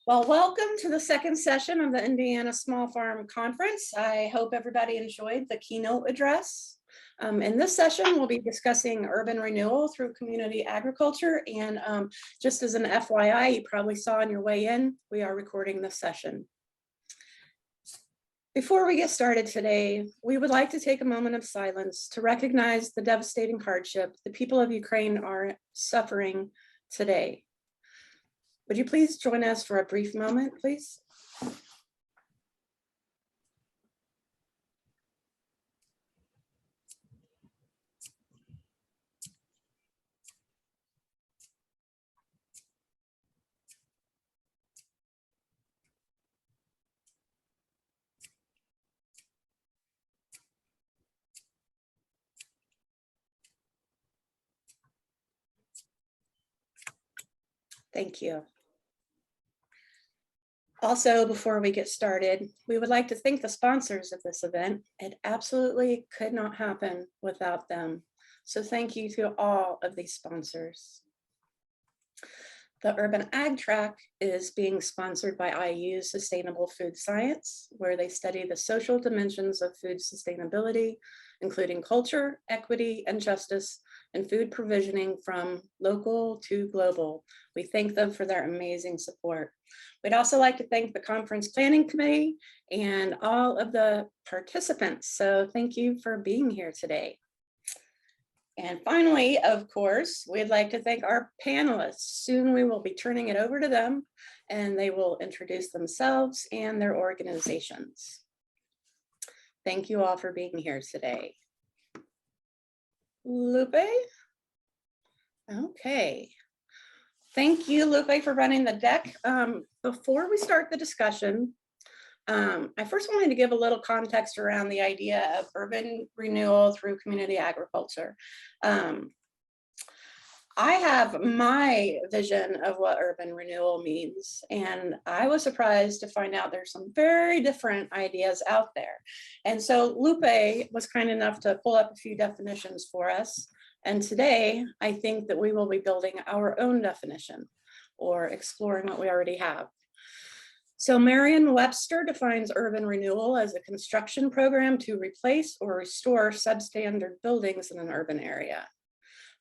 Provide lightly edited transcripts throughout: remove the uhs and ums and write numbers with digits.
Well, welcome to the second session of the Indiana Small Farm Conference. I hope everybody enjoyed the keynote address. In this session, we'll be discussing urban renewal through community agriculture. And just as an FYI, you probably saw on your way in, we are recording this session. Before we get started today, we would like to take a moment of silence to recognize the devastating hardship the people of Ukraine are suffering today. Would you please join us for a brief moment, please? Thank you. Also, before we get started, we would like to thank the sponsors of this event. It absolutely could not happen without them. So thank you to all of these sponsors. The Urban Ag Track is being sponsored by IU Sustainable Food Science, where they study the social dimensions of food sustainability, including culture, equity, and justice, and food provisioning from local to global. We thank them for their amazing support. We'd also like to thank the Conference Planning Committee and all of the participants. So thank you for being here today. And finally, of course, we'd like to thank our panelists. Soon we will be turning it over to them and they will introduce themselves and their organizations. Thank you all for being here today. Lupe? Okay. Thank you, Lupe, for running the deck. Before we start the discussion, I first wanted to give a little context around the idea of urban renewal through community agriculture. I have my vision of what urban renewal means, and I was surprised to find out there's some very different ideas out there. And so Lupe was kind enough to pull up a few definitions for us. And today, I think that we will be building our own definition or exploring what we already have. So Merriam-Webster defines urban renewal as a construction program to replace or restore substandard buildings in an urban area.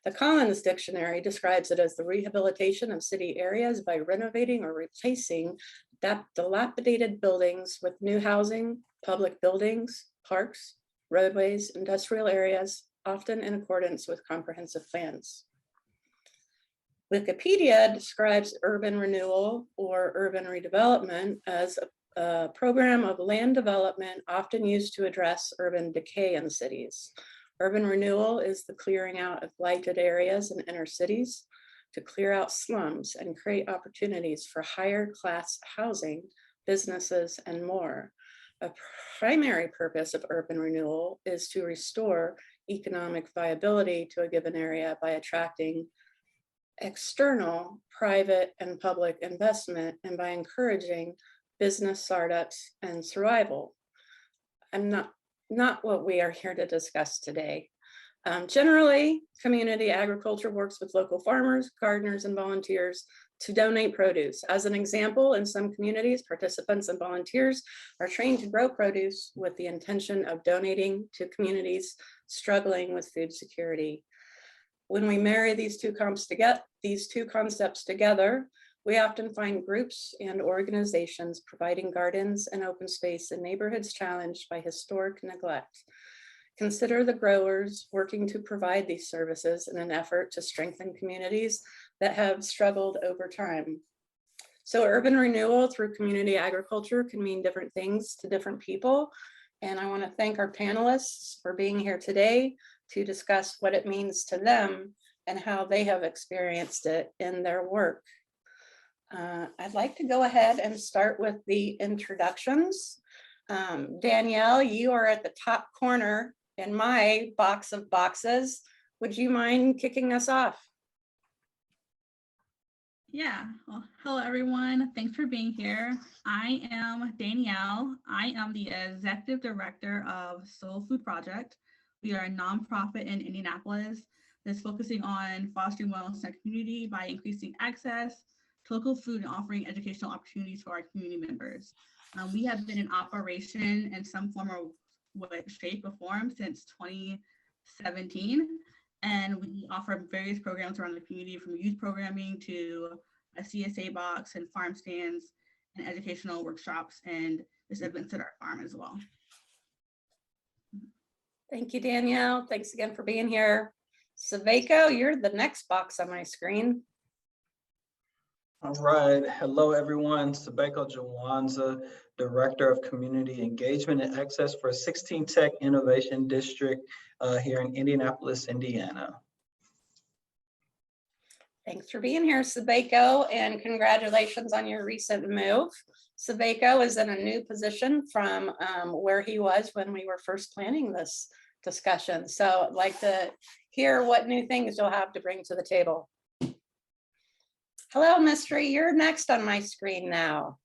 The Collins Dictionary describes it as the rehabilitation of city areas by renovating or replacing dilapidated buildings with new housing, public buildings, parks, roadways, industrial areas, often in accordance with comprehensive plans. Wikipedia describes urban renewal or urban redevelopment as a program of land development often used to address urban decay in cities. Urban renewal is the clearing out of blighted areas in inner cities to clear out slums and create opportunities for higher class housing, businesses, and more. A primary purpose of urban renewal is to restore economic viability to a given area by attracting external, private, and public investment, and by encouraging business startups and survival. I'm not what we are here to discuss today. Generally, community agriculture works with local farmers, gardeners, and volunteers to donate produce. As an example, in some communities, participants and volunteers are trained to grow produce with the intention of donating to communities struggling with food security. When we marry these two concepts together, we often find groups and organizations providing gardens and open space in neighborhoods challenged by historic neglect. Consider the growers working to provide these services in an effort to strengthen communities that have struggled over time. So urban renewal through community agriculture can mean different things to different people. And I want to thank our panelists for being here today to discuss what it means to them and how they have experienced it in their work. I'd like to go ahead and start with the introductions. Danielle, you are at the top corner in my box of boxes. Would you mind kicking us off? Yeah, well, hello everyone. Thanks for being here. I am Danielle. I am the Executive Director of Soul Food Project. We are a nonprofit in Indianapolis that's focusing on fostering wellness in our community by increasing access local food and offering educational opportunities for our community members. We have been in operation in some form or way, shape, or form since 2017, and we offer various programs around the community, from youth programming to a CSA box and farm stands and educational workshops and this events at our farm as well. Thank you, Danielle. Thanks again for being here. Saveco, you're the next box on my screen. All right. Hello, everyone. Sabeco Jawanza, Director of Community Engagement and Access for 16 Tech Innovation District here in Indianapolis, Indiana. Thanks for being here, Sabeco, and congratulations on your recent move. Sabeco is in a new position from where he was when we were first planning this discussion. So I'd like to hear what new things you'll have to bring to the table. Hello, Mystery, you're next on my screen now.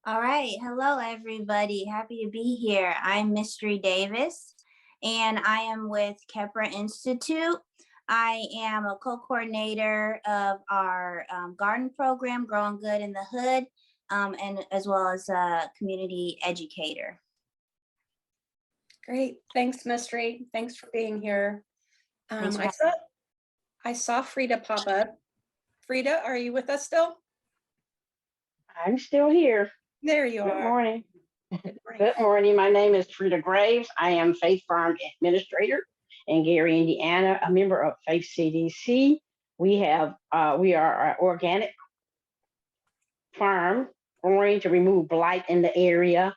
All right, hello everybody. Happy to be here. I'm Mystery Davis, and I am with Kepra Institute. I am a co-coordinator of our garden program, Growing Good in the Hood, and as well as a community educator. Great, thanks, Mystery. Thanks for being here. Thanks for I saw Frida pop up. Frida, are you with us still? I'm still here. There you Good are. morning. Good morning. Good morning. My name is Frida Graves. I am Faith Farm Administrator in Gary, Indiana, a member of Faith CDC. We are an organic farm growing to remove blight in the area,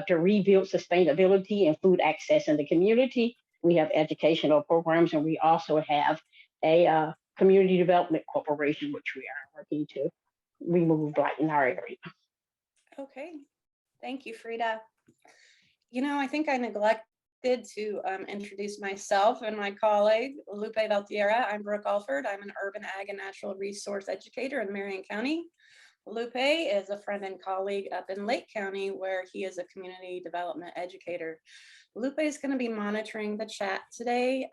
to rebuild sustainability and food access in the community. We have educational programs, and we also have a community development corporation, which we are working to remove blight in our area. Okay, thank you, Frida. You know, I think I neglected to introduce myself and my colleague, Lupe Valtierra. I'm Brooke Alford. I'm an urban ag and natural resource educator in Marion County. Lupe is a friend and colleague up in Lake County, where he is a community development educator. Lupe is going to be monitoring the chat today.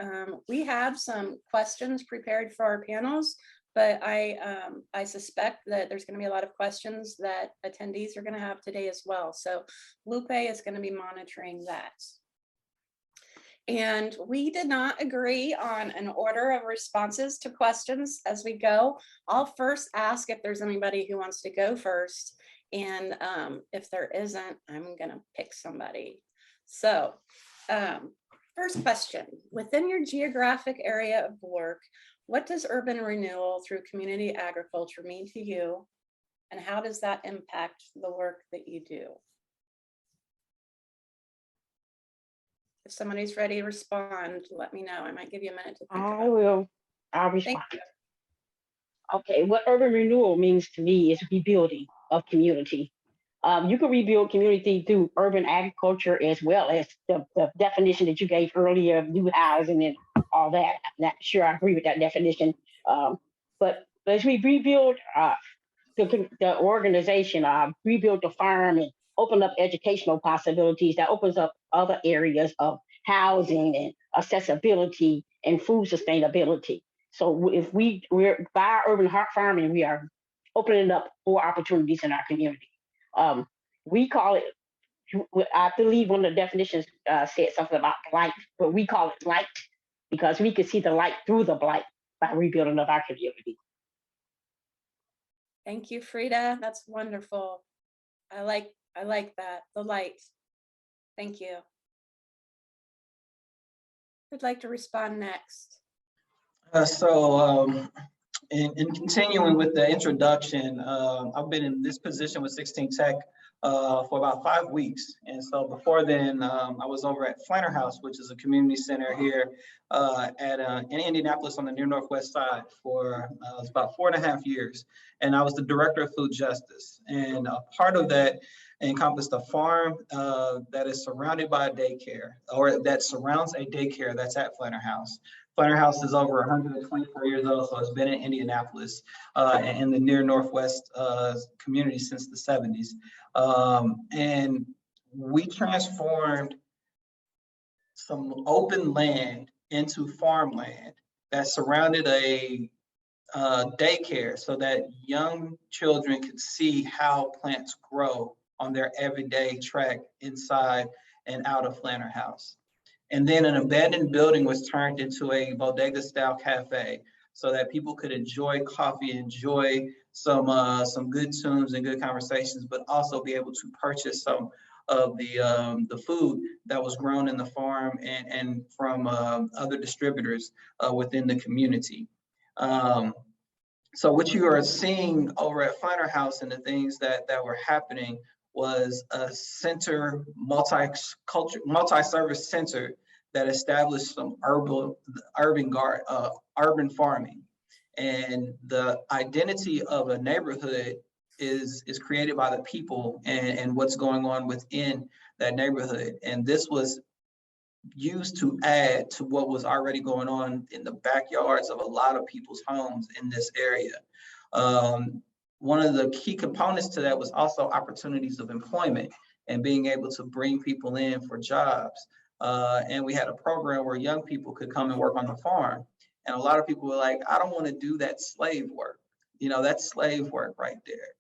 We have some questions prepared for our panels, but I suspect that there's going to be a lot of questions that attendees are going to have today as well. So Lupe is going to be monitoring that. And we did not agree on an order of responses to questions as we go. I'll first ask if there's anybody who wants to go first. And if there isn't, I'm going to pick somebody. So first question, within your geographic area of work, what does urban renewal through community agriculture mean to you? And how does that impact the work that you do? If somebody's ready to respond, let me know. I might give you a minute to think about it. I'll respond. Thank you. Okay, what urban renewal means to me is rebuilding of community. You can rebuild community through urban agriculture, as well as the definition that you gave earlier of new housing and all that. I'm not sure I agree with that definition. But as we rebuild the organization, rebuild the farm and open up educational possibilities, that opens up other areas of housing and accessibility and food sustainability. So if we're by urban farming, we are opening up more opportunities in our community. We call it, I believe one of the definitions said something about blight, but we call it light because we can see the light through the blight by rebuilding of our community. Thank you, Frida. That's wonderful. I like that, the light. Thank you. Who'd like to respond next? In continuing with the introduction, I've been in this position with 16 Tech for about 5 weeks. And so before then, I was over at Flanner House, which is a community center here in Indianapolis on the near northwest side for about 4.5 years. And I was the director of food justice. And a part of that encompassed a farm that is surrounded by a daycare, or that surrounds a daycare that's at Flanner House. Flanner House is over 124 years old, so it's been in Indianapolis in the near northwest community since the 70s. And we transformed some open land into farmland that surrounded a daycare so that young children could see how plants grow on their everyday trek inside and out of Flanner House. And then an abandoned building was turned into a bodega style cafe so that people could enjoy coffee, enjoy some good tunes and good conversations, but also be able to purchase some of the food that was grown in the farm and from other distributors within the community. So what you are seeing over at Flanner House and the things that were happening was a center, multi-service center that established some urban farming. And the identity of a neighborhood is created by the people and what's going on within that neighborhood. And this was used to add to what was already going on in the backyards of a lot of people's homes in this area. One of the key components to that was also opportunities of employment and being able to bring people in for jobs. And we had a program where young people could come and work on the farm. And a lot of people were like, I don't want to do that slave work. You know, that's slave work right there.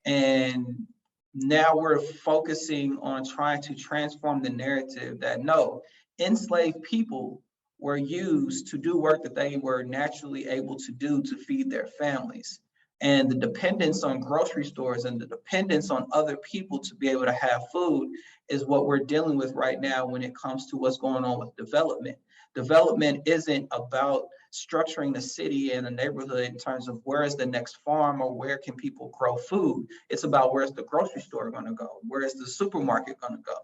And now we're focusing on trying to transform the narrative that no, enslaved people were used to do work that they were naturally able to do to feed their families. And the dependence on grocery stores and the dependence on other people to be able to have food is what we're dealing with right now when it comes to what's going on with development. Development isn't about structuring the city and a neighborhood in terms of where is the next farm or where can people grow food. It's about where's the grocery store going to go? Where is the supermarket going to go?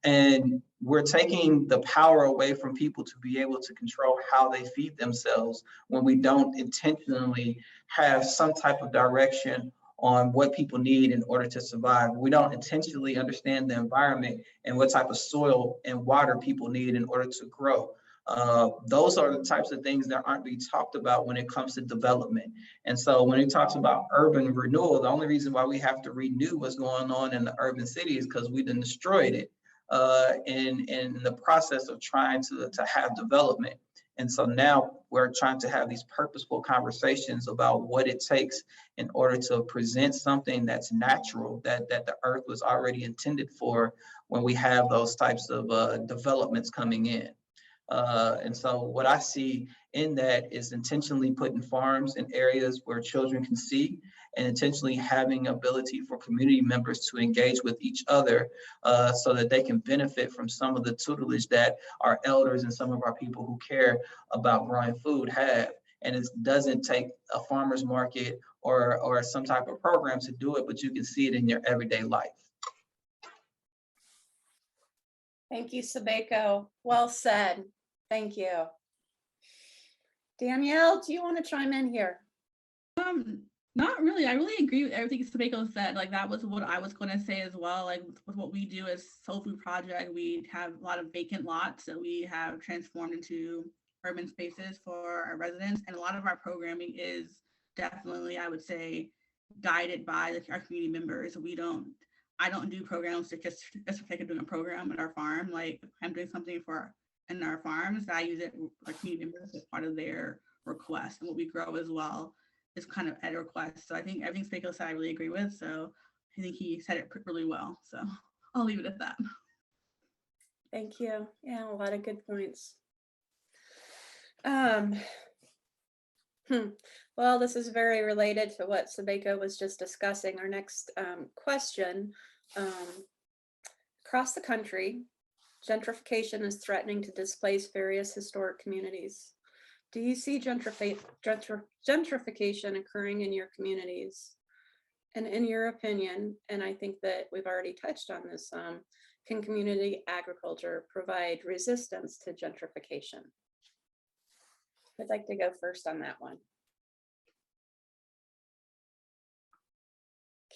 And we're taking the power away from people to be able to control how they feed themselves when we don't intentionally have some type of direction on what people need in order to survive. We don't intentionally understand the environment and what type of soil and water people need in order to grow. Those are the types of things that aren't being talked about when it comes to development. And so when it talks about urban renewal, the only reason why we have to renew what's going on in the urban city is because we done destroyed it in the process of trying to have development. And so now we're trying to have these purposeful conversations about what it takes in order to present something that's natural, that the earth was already intended for when we have those types of developments coming in. And so what I see in that is intentionally putting farms in areas where children can see and intentionally having ability for community members to engage with each other so that they can benefit from some of the tutelage that our elders and some of our people who care about growing food have. And it doesn't take a farmer's market or some type of program to do it, but you can see it in your everyday life. Thank you, Sabeko. Well said. Thank you. Danielle, do you want to chime in here? Not really. I really agree with everything Sabeko said. Like that was what I was going to say as well. Like with what we do as Soul Food Project, we have a lot of vacant lots that we have transformed into urban spaces for our residents. And a lot of our programming is definitely, I would say, guided by our community members. I don't do programs just for the sake of doing a program at our farm. Like I'm doing something in our farms, I use it for community members as part of their request. And what we grow as well is kind of at a request. So I think everything Sabeko said I really agree with. So I think he said it really well. So I'll leave it at that. Thank you. Yeah, a lot of good points. Well, this is very related to what Sabeko was just discussing. Our next question, across the country, gentrification is threatening to displace various historic communities. Do you see gentrification occurring in your communities? And in your opinion, and I think that we've already touched on this, can community agriculture provide resistance to gentrification? I'd like to go first on that one.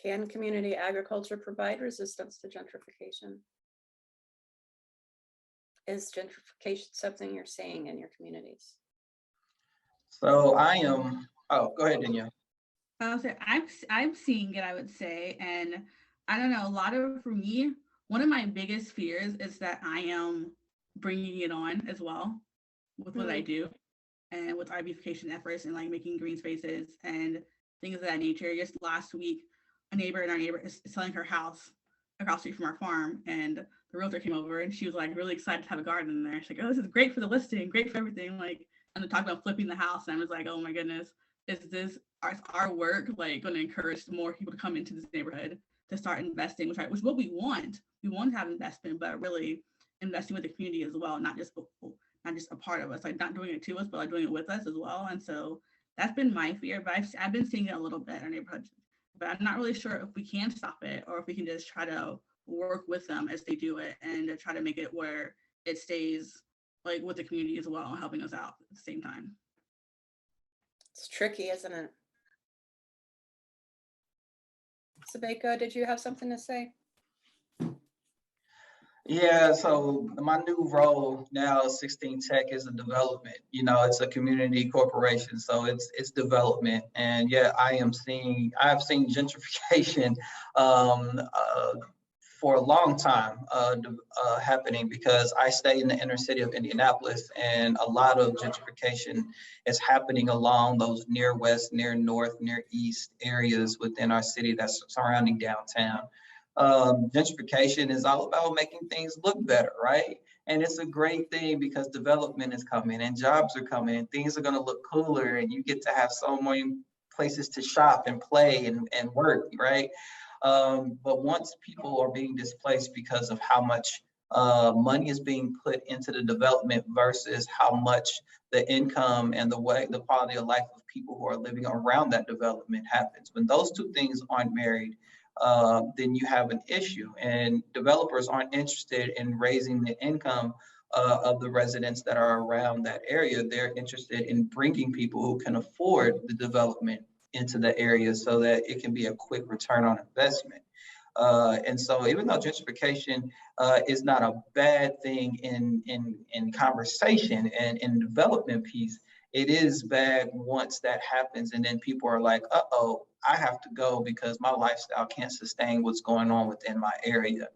Can community agriculture provide resistance to gentrification? Is gentrification something you're seeing in your communities? So go ahead, Danielle. I'm seeing it, I would say, and I don't know, for me, one of my biggest fears is that I am bringing it on as well with what I do. and with our beautification efforts and like making green spaces and things of that nature. Just last week, a neighbor in our neighborhood is selling her house across the street from our farm, and the realtor came over and she was like really excited to have a garden in there. She's like, "Oh, this is great for the listing, great for everything." Like, and to talk about flipping the house, and I was like, "Oh my goodness, is this our work like going to encourage more people to come into this neighborhood to start investing?" Which is what we want. We want to have investment, but really investing with the community as well, not just a part of us, like not doing it to us, but like doing it with us as well. And so that's been my fear, but I've been seeing it a little bit in our neighborhood, but I'm not really sure if we can stop it or if we can just try to work with them as they do it and to try to make it where it stays like with the community as well, helping us out at the same time. It's tricky, isn't it? Sabeko, did you have something to say? Yeah, so my new role now at 16 Tech is a development. You know, it's a community corporation, so it's development. And yeah, I've seen gentrification for a long time happening because I stay in the inner city of Indianapolis, and a lot of gentrification is happening along those near west, near north, near east areas within our city that's surrounding downtown. Gentrification is all about making things look better, right? And it's a great thing because development is coming and jobs are coming and things are going to look cooler and you get to have so many places to shop and play and work, right? But once people are being displaced because of how much money is being put into the development versus how much the income and the quality of life of people who are living around that development happens. When those two things aren't married, then you have an issue, and developers aren't interested in raising the income of the residents that are around that area. They're interested in bringing people who can afford the development into the area so that it can be a quick return on investment. And so even though gentrification is not a bad thing in conversation and in development piece, it is bad once that happens and then people are like, uh-oh, I have to go because my lifestyle can't sustain what's going on within my area.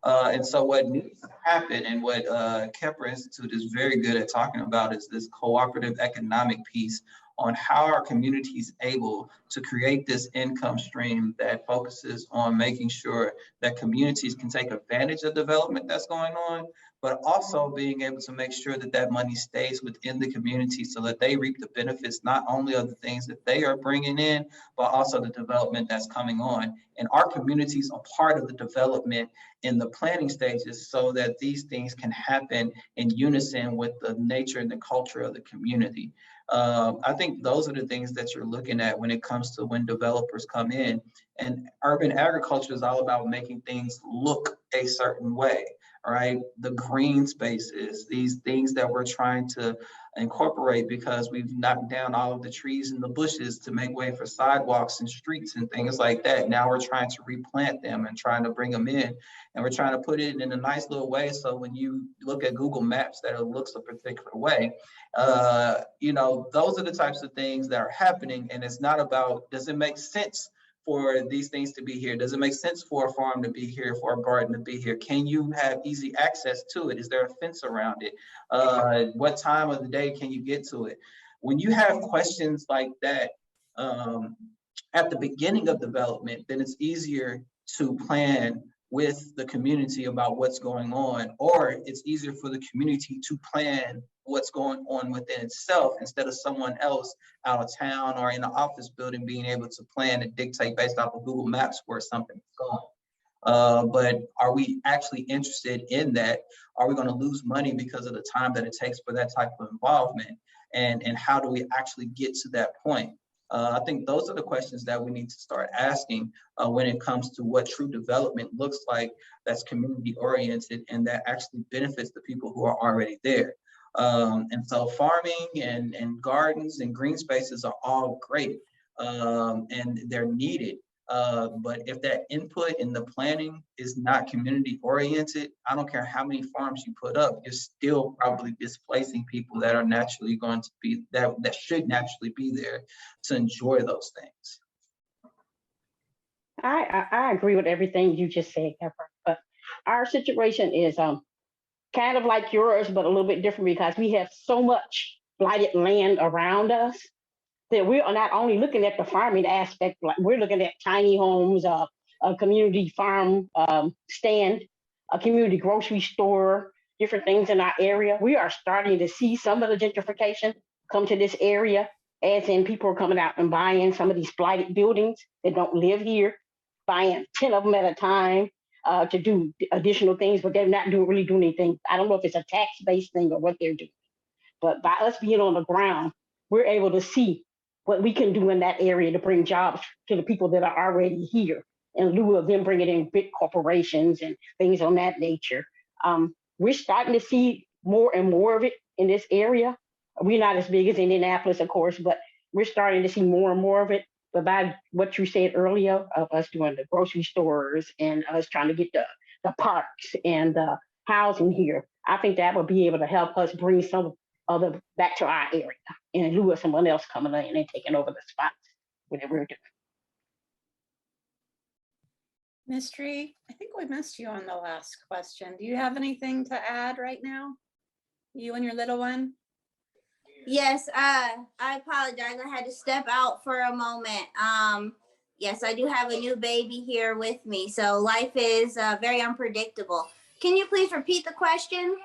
And so what needs to happen and what Kepler Institute is very good at talking about is this cooperative economic piece on how our community is able to create this income stream that focuses on making sure that communities can take advantage of development that's going on, but also being able to make sure that that money stays within the community so that they reap the benefits not only of the things that they are bringing in, but also the development that's coming on. And our communities are part of the development in the planning stages so that these things can happen in unison with the nature and the culture of the community. I think those are the things that you're looking at when it comes to when developers come in. And urban agriculture is all about making things look a certain way, right? The green spaces, these things that we're trying to incorporate because we've knocked down all of the trees and the bushes to make way for sidewalks and streets and things like that. Now we're trying to replant them and trying to bring them in. And we're trying to put it in a nice little way so when you look at Google Maps that it looks a particular way. You know, those are the types of things that are happening. And it's not about, does it make sense for these things to be here? Does it make sense for a farm to be here, for a garden to be here? Can you have easy access to it? Is there a fence around it? What time of the day can you get to it? When you have questions like that at the beginning of development, then it's easier to plan with the community about what's going on, or it's easier for the community to plan what's going on within itself instead of someone else out of town or in an office building being able to plan and dictate based off of Google Maps where something's going. But are we actually interested in that? Are we going to lose money because of the time that it takes for that type of involvement? And how do we actually get to that point? I think those are the questions that we need to start asking when it comes to what true development looks like that's community oriented and that actually benefits the people who are already there. And so farming and gardens and green spaces are all great and they're needed. But if that input in the planning is not community oriented, I don't care how many farms you put up, you're still probably displacing people that are naturally going to be, that should naturally be there to enjoy those things. I agree with everything you just said, Kepler, but our situation is kind of like yours, but a little bit different because we have so much blighted land around us, that we are not only looking at the farming aspect, like we're looking at tiny homes, a community farm stand, a community grocery store, different things in our area. We are starting to see some of the gentrification come to this area, as in people are coming out and buying some of these blighted buildings that don't live here, buying 10 of them at a time to do additional things, but they're not really doing anything. I don't know if it's a tax-based thing or what they're doing, but by us being on the ground, we're able to see what we can do in that area to bring jobs to the people that are already here, in lieu of them bringing in big corporations and things on that nature. We're starting to see more and more of it in this area. We're not as big as Indianapolis, of course, but we're starting to see more and more of it. But by what you said earlier of us doing the grocery stores and us trying to get the parks and the housing here, I think that would be able to help us bring some of the back to our area in lieu of someone else coming in and taking over the spots that we're doing. Mystery, I think we missed you on the last question. Do you have anything to add right now? You and your little one? Yes, I apologize. I had to step out for a moment. Yes, I do have a new baby here with me, so life is very unpredictable. Can you please repeat the question?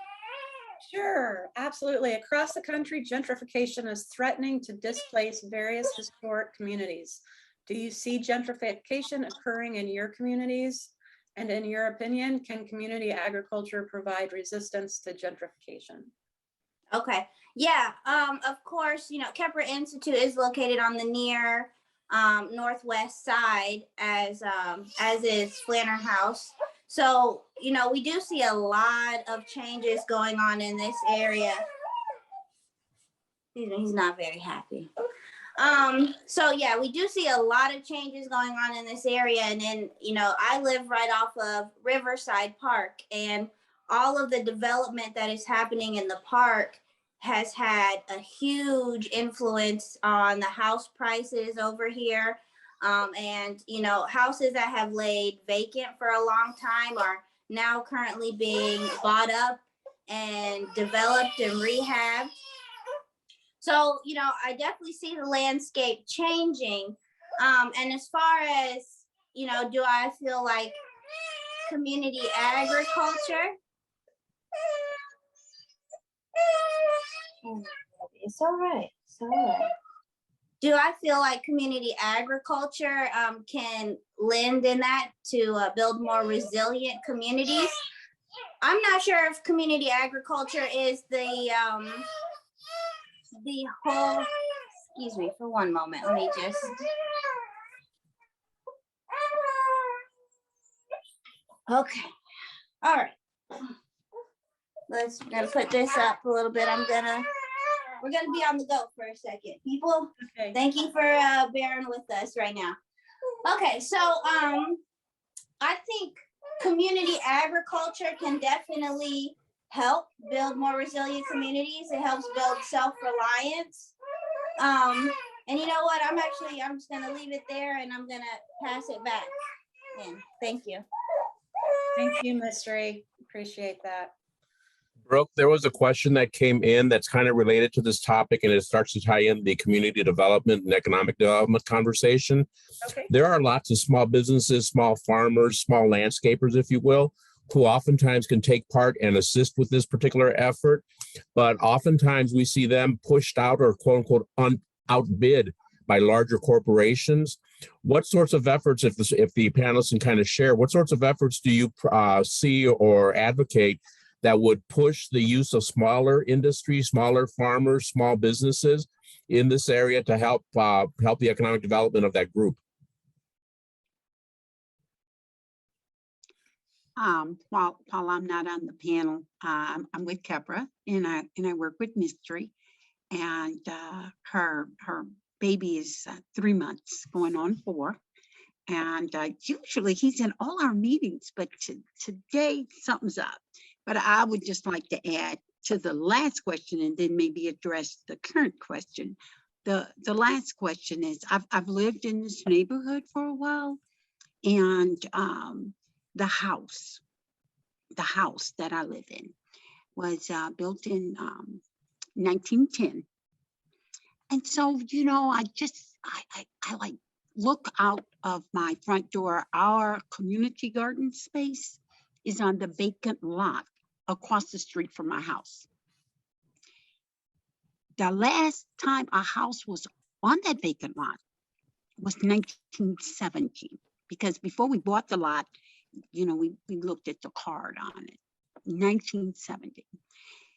Sure, absolutely. Across the country, gentrification is threatening to displace various historic communities. Do you see gentrification occurring in your communities? And in your opinion, can community agriculture provide resistance to gentrification? Okay. Yeah. Of course, you know, Kepler Institute is located on the near northwest side, as is Flanner House. So, you know, we do see a lot of changes going on in this area. He's not very happy. So yeah, we do see a lot of changes going on in this area. And then, you know, I live right off of Riverside Park, and all of the development that is happening in the park has had a huge influence on the house prices over here. And, you know, houses that have laid vacant for a long time are now currently being bought up and developed and rehabbed. So, you know, I definitely see the landscape changing. And as far as, you know, do I feel like community agriculture? It's all right. It's all right. Do I feel like community agriculture can lend in that to build more resilient communities? I'm not sure if community agriculture is the whole, excuse me for one moment, let me just. Okay, all right. Gonna put this up a little bit. We're gonna be on the go for a second. People, Okay. Thank you for bearing with us right now. Okay, so I think community agriculture can definitely help build more resilient communities. It helps build self-reliance. And you know what? I'm just gonna leave it there, and I'm gonna pass it back in. Thank you. Thank you, Mystery. Appreciate that. Brooke, there was a question that came in that's kind of related to this topic, and it starts to tie in the community development and economic development conversation. Okay. There are lots of small businesses, small farmers, small landscapers, if you will, who oftentimes can take part and assist with this particular effort. But oftentimes we see them pushed out or quote unquote outbid by larger corporations. What sorts of efforts, if the panelists can kind of share, what sorts of efforts do you see or advocate that would push the use of smaller industries, smaller farmers, small businesses in this area to help the economic development of that group? While I'm not on the panel, I'm with Kepra, and I work with Mystery, and her baby is 3 months, going on 4. And usually he's in all our meetings, but today something's up. But I would just like to add to the last question and then maybe address the current question. The last question is, I've lived in this neighborhood for a while, and the house that I live in was built in 1910. And so, you know, I like look out of my front door. Our community garden space is on the vacant lot across the street from my house. The last time a house was on that vacant lot was 1917, because before we bought the lot, you know, we looked at the card on it, 1970.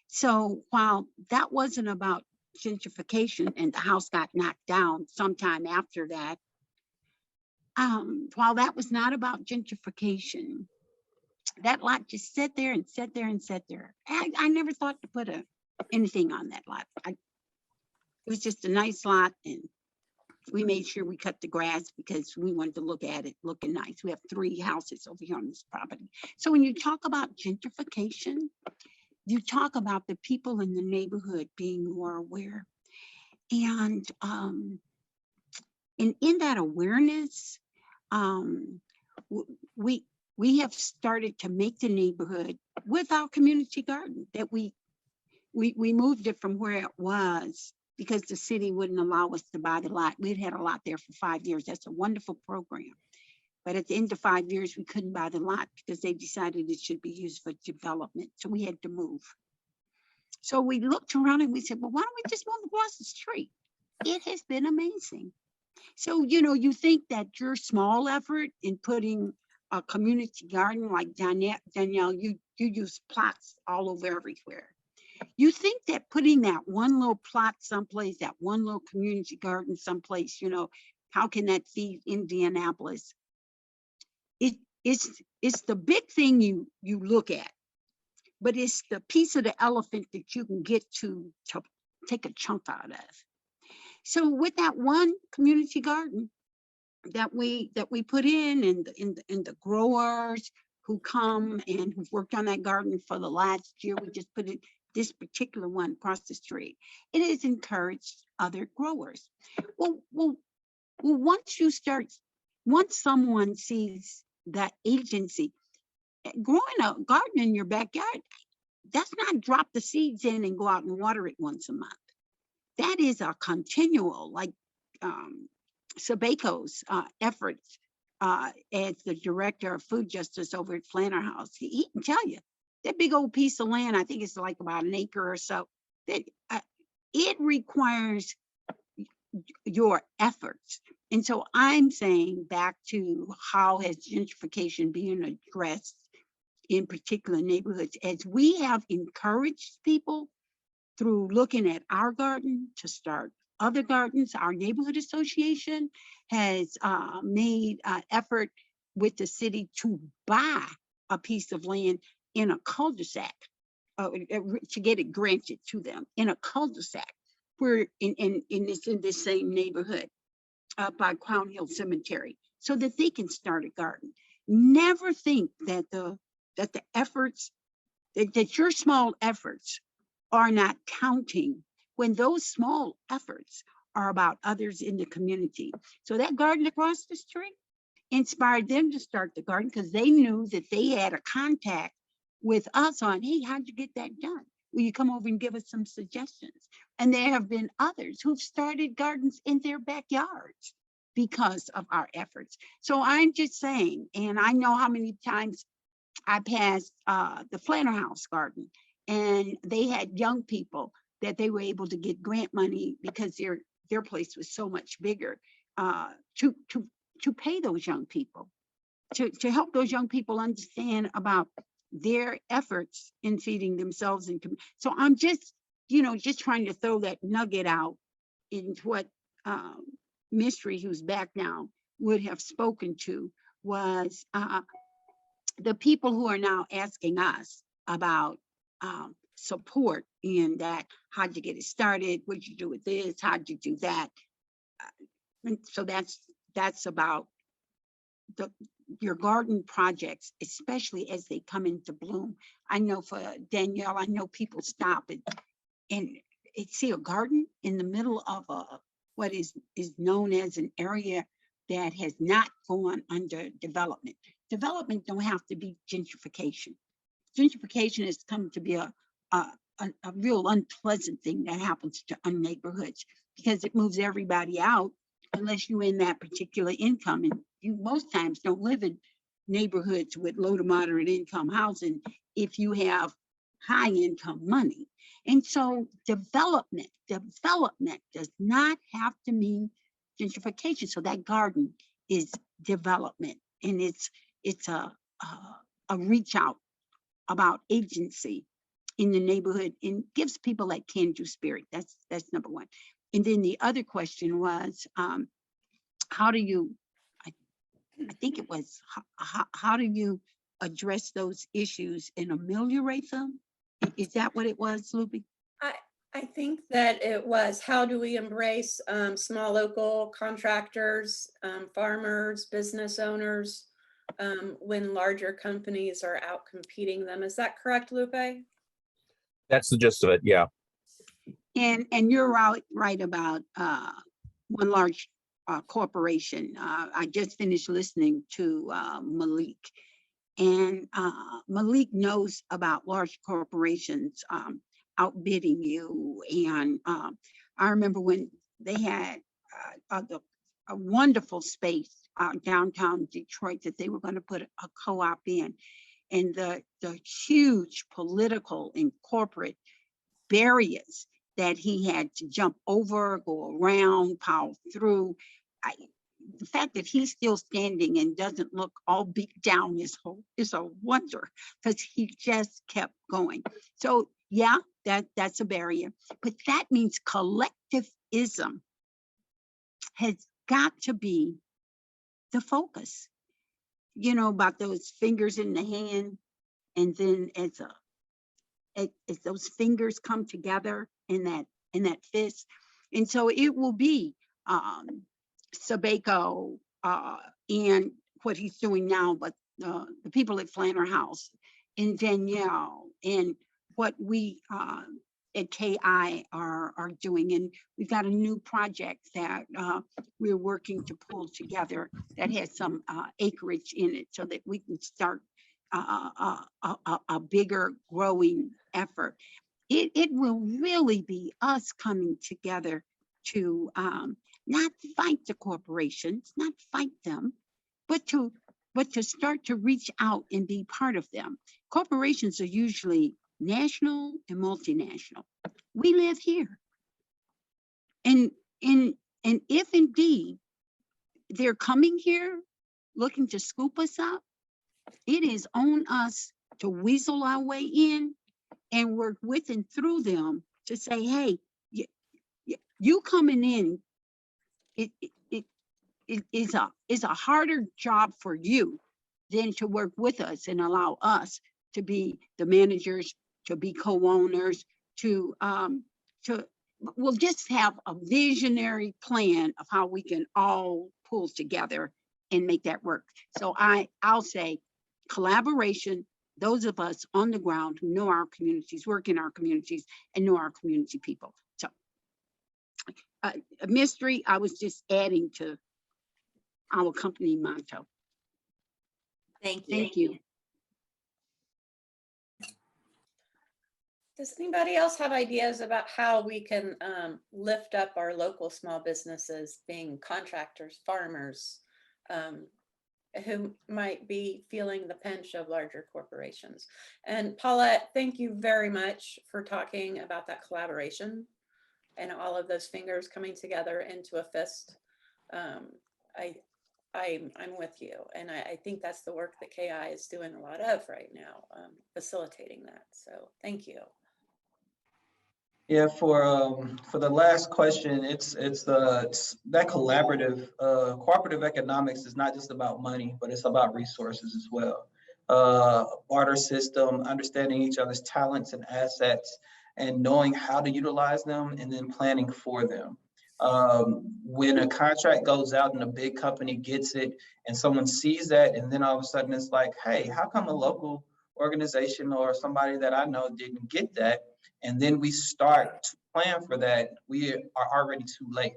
So while that wasn't about gentrification and the house got knocked down sometime after that, while that was not about gentrification, that lot just sat there and sat there and sat there. I never thought to put anything on that lot. It was just a nice lot, and we made sure we cut the grass because we wanted to look at it looking nice. We have 3 houses over here on this property. So when you talk about gentrification, you talk about the people in the neighborhood being more aware. And in that awareness, we have started to make the neighborhood with our community garden that we moved it from where it was because the city wouldn't allow us to buy the lot. We'd had a lot there for 5 years. That's a wonderful program. But at the end of 5 years, we couldn't buy the lot because they decided it should be used for development. So we had to move. So we looked around and we said, well, why don't we just move across the street? It has been amazing. So, you know, you think that your small effort in putting a community garden like Danielle, you use plots all over everywhere. You think that putting that one little plot someplace, that one little community garden someplace, you know, how can that feed Indianapolis? It's the big thing you look at, but it's the piece of the elephant that you can get to take a chunk out of. So with that one community garden that we put in, and the growers who come and who've worked on that garden for the last year, we just put it, this particular one across the street. It has encouraged other growers. Well, once someone sees that agency, growing a garden in your backyard, that's not drop the seeds in and go out and water it once a month. That is a continual, like Sabeco's efforts as the director of food justice over at Flanner House. He can tell you that big old piece of land, I think it's like about an acre or so, that it requires your efforts. And so I'm saying back to how has gentrification being addressed in particular neighborhoods, as we have encouraged people through looking at our garden to start other gardens. Our neighborhood association has made an effort with the city to buy a piece of land in a cul-de-sac, to get it granted to them in a cul-de-sac. We're in this same neighborhood by Crown Hill Cemetery, so that they can start a garden. Never think that the efforts, that your small efforts are not counting when those small efforts are about others in the community. So that garden across the street inspired them to start the garden because they knew that they had a contact with us on, hey, how'd you get that done? Will you come over and give us some suggestions? And there have been others who've started gardens in their backyards because of our efforts. So I'm just saying, and I know how many times I passed the Flanner House garden, and they had young people that they were able to get grant money because their place was so much bigger to pay those young people, to help those young people understand about their efforts in feeding themselves. And so I'm just, just trying to throw that nugget out into what Mystery, who's back now, would have spoken to, was the people who are now asking us about support in that. How'd you get it started? What'd you do with this? How'd you do that? And so that's about your garden projects, especially as they come into bloom. I know for Danielle, I know people stop and see a garden in the middle of what is known as an area that has not gone under development. Development don't have to be gentrification. Gentrification has come to be a real unpleasant thing that happens to neighborhoods. because it moves everybody out unless you're in that particular income. And you most times don't live in neighborhoods with low to moderate income housing if you have high income money. And so development does not have to mean gentrification. So that garden is development, and it's a reach out about agency in the neighborhood and gives people that can-do spirit. That's number one. And then the other question was, how do you, I think it was, how do you address those issues and ameliorate them? Is that what it was, Luby? I think that it was, how do we embrace small local contractors, farmers, business owners, when larger companies are out competing them? Is that correct, Lupe? That's the gist of it. Yeah. And you're right about one large corporation. I just finished listening to Malik, and Malik knows about large corporations outbidding you. And I remember when they had a wonderful space downtown Detroit that they were going to put a co-op in, and the huge political and corporate barriers that he had to jump over, go around, power through. The fact that he's still standing and doesn't look all beat down is a wonder, because he just kept going. So yeah, that's a barrier, but that means collectivism has got to be the focus. You know, about those fingers in the hand, and then as those fingers come together in that fist. And so it will be Sabeco and what he's doing now, but the people at Flanner House and Danielle and what we at KI are doing. And we've got a new project that we're working to pull together that has some acreage in it so that we can start a bigger growing effort. It will really be us coming together to not fight the corporations, not fight them, but to start to reach out and be part of them. Corporations are usually national and multinational. We live here. And if indeed they're coming here looking to scoop us up, it is on us to weasel our way in and work with and through them to say, hey, you coming in, it is a harder job for you than to work with us and allow us to be the managers, to be co-owners, we'll just have a visionary plan of how we can all pull together and make that work. So I'll say collaboration, those of us on the ground who know our communities, work in our communities, and know our community people. So a mystery, I was just adding to our company motto. Thank you. Thank you. Does anybody else have ideas about how we can lift up our local small businesses, being contractors, farmers, who might be feeling the pinch of larger corporations? And Paulette, thank you very much for talking about that collaboration and all of those fingers coming together into a fist. I'm with you, and I think that's the work that KI is doing a lot of right now, facilitating that. So thank you. Yeah, for the last question, it's that collaborative, cooperative economics is not just about money, but it's about resources as well. Barter system, understanding each other's talents and assets, and knowing how to utilize them, and then planning for them. When a contract goes out and a big company gets it, and someone sees that, and then all of a sudden it's like, hey, how come a local organization or somebody that I know didn't get that? And then we start to plan for that, we are already too late,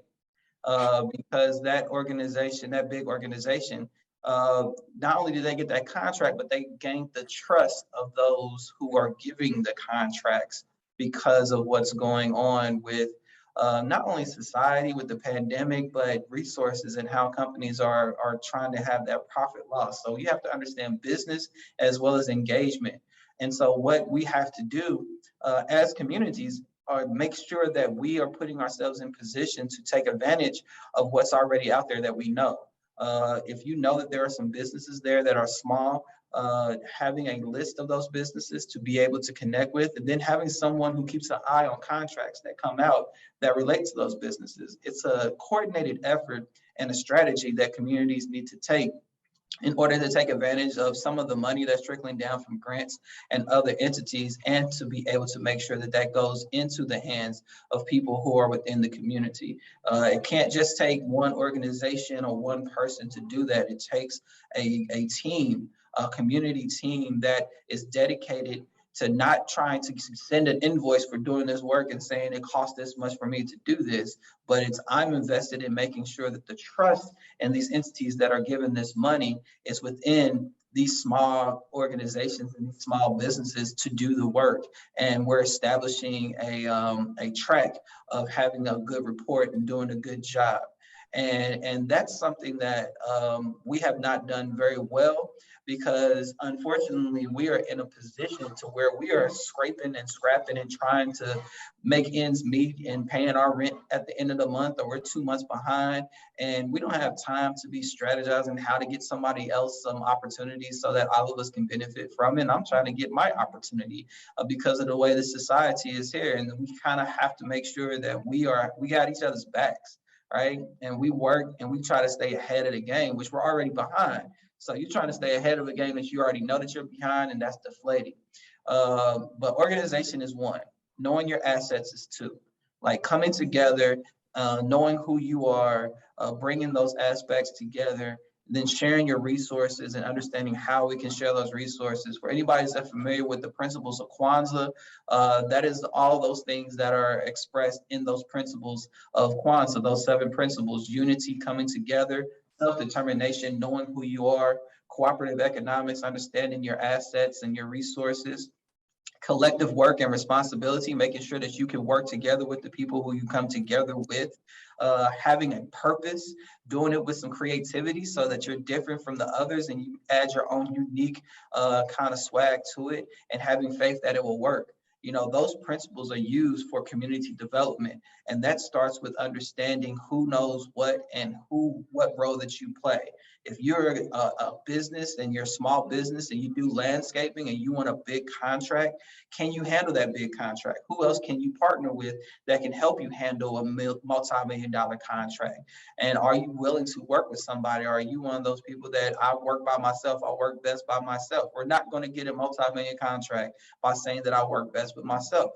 because that organization, that big organization, not only do they get that contract, but they gain the trust of those who are giving the contracts because of what's going on with not only society with the pandemic, but resources and how companies are trying to have that profit loss. So you have to understand business as well as engagement. And so what we have to do as communities are make sure that we are putting ourselves in position to take advantage of what's already out there that we know. If you know that there are some businesses there that are small, having a list of those businesses to be able to connect with, and then having someone who keeps an eye on contracts that come out that relate to those businesses. It's a coordinated effort and a strategy that communities need to take in order to take advantage of some of the money that's trickling down from grants and other entities, and to be able to make sure that that goes into the hands of people who are within the community. It can't just take one organization or one person to do that. It takes a team, a community team that is dedicated to not trying to send an invoice for doing this work and saying it costs this much for me to do this, but it's I'm invested in making sure that the trust and these entities that are given this money is within these small organizations and these small businesses to do the work. And we're establishing a track of having a good report and doing a good job. And that's something that we have not done very well, because unfortunately we are in a position to where we are scraping and scrapping and trying to make ends meet and paying our rent at the end of the month, or we're 2 months behind, and we don't have time to be strategizing how to get somebody else some opportunities so that all of us can benefit from it. And I'm trying to get my opportunity because of the way the society is here, and we kind of have to make sure that we got each other's backs, right? And we work and we try to stay ahead of the game, which we're already behind. So you're trying to stay ahead of a game that you already know that you're behind, and that's deflating. But organization is one. Knowing your assets is two. Like coming together, knowing who you are, bringing those aspects together, then sharing your resources and understanding how we can share those resources. For anybody that's familiar with the principles of Kwanzaa, that is all those things that are expressed in those principles of Kwanzaa, those 7 principles: unity, coming together, self-determination, knowing who you are, cooperative economics, understanding your assets and your resources, collective work and responsibility, making sure that you can work together with the people who you come together with, having a purpose, doing it with some creativity so that you're different from the others and you add your own unique kind of swag to it, and having faith that it will work. You know, those principles are used for community development, and that starts with understanding who knows what and what role that you play. If you're a business and you're a small business and you do landscaping and you want a big contract, can you handle that big contract? Who else can you partner with that can help you handle a multi-million-dollar contract? And are you willing to work with somebody? Or are you one of those people that I work by myself, I work best by myself? We're not going to get a multi-million contract by saying that I work best with myself.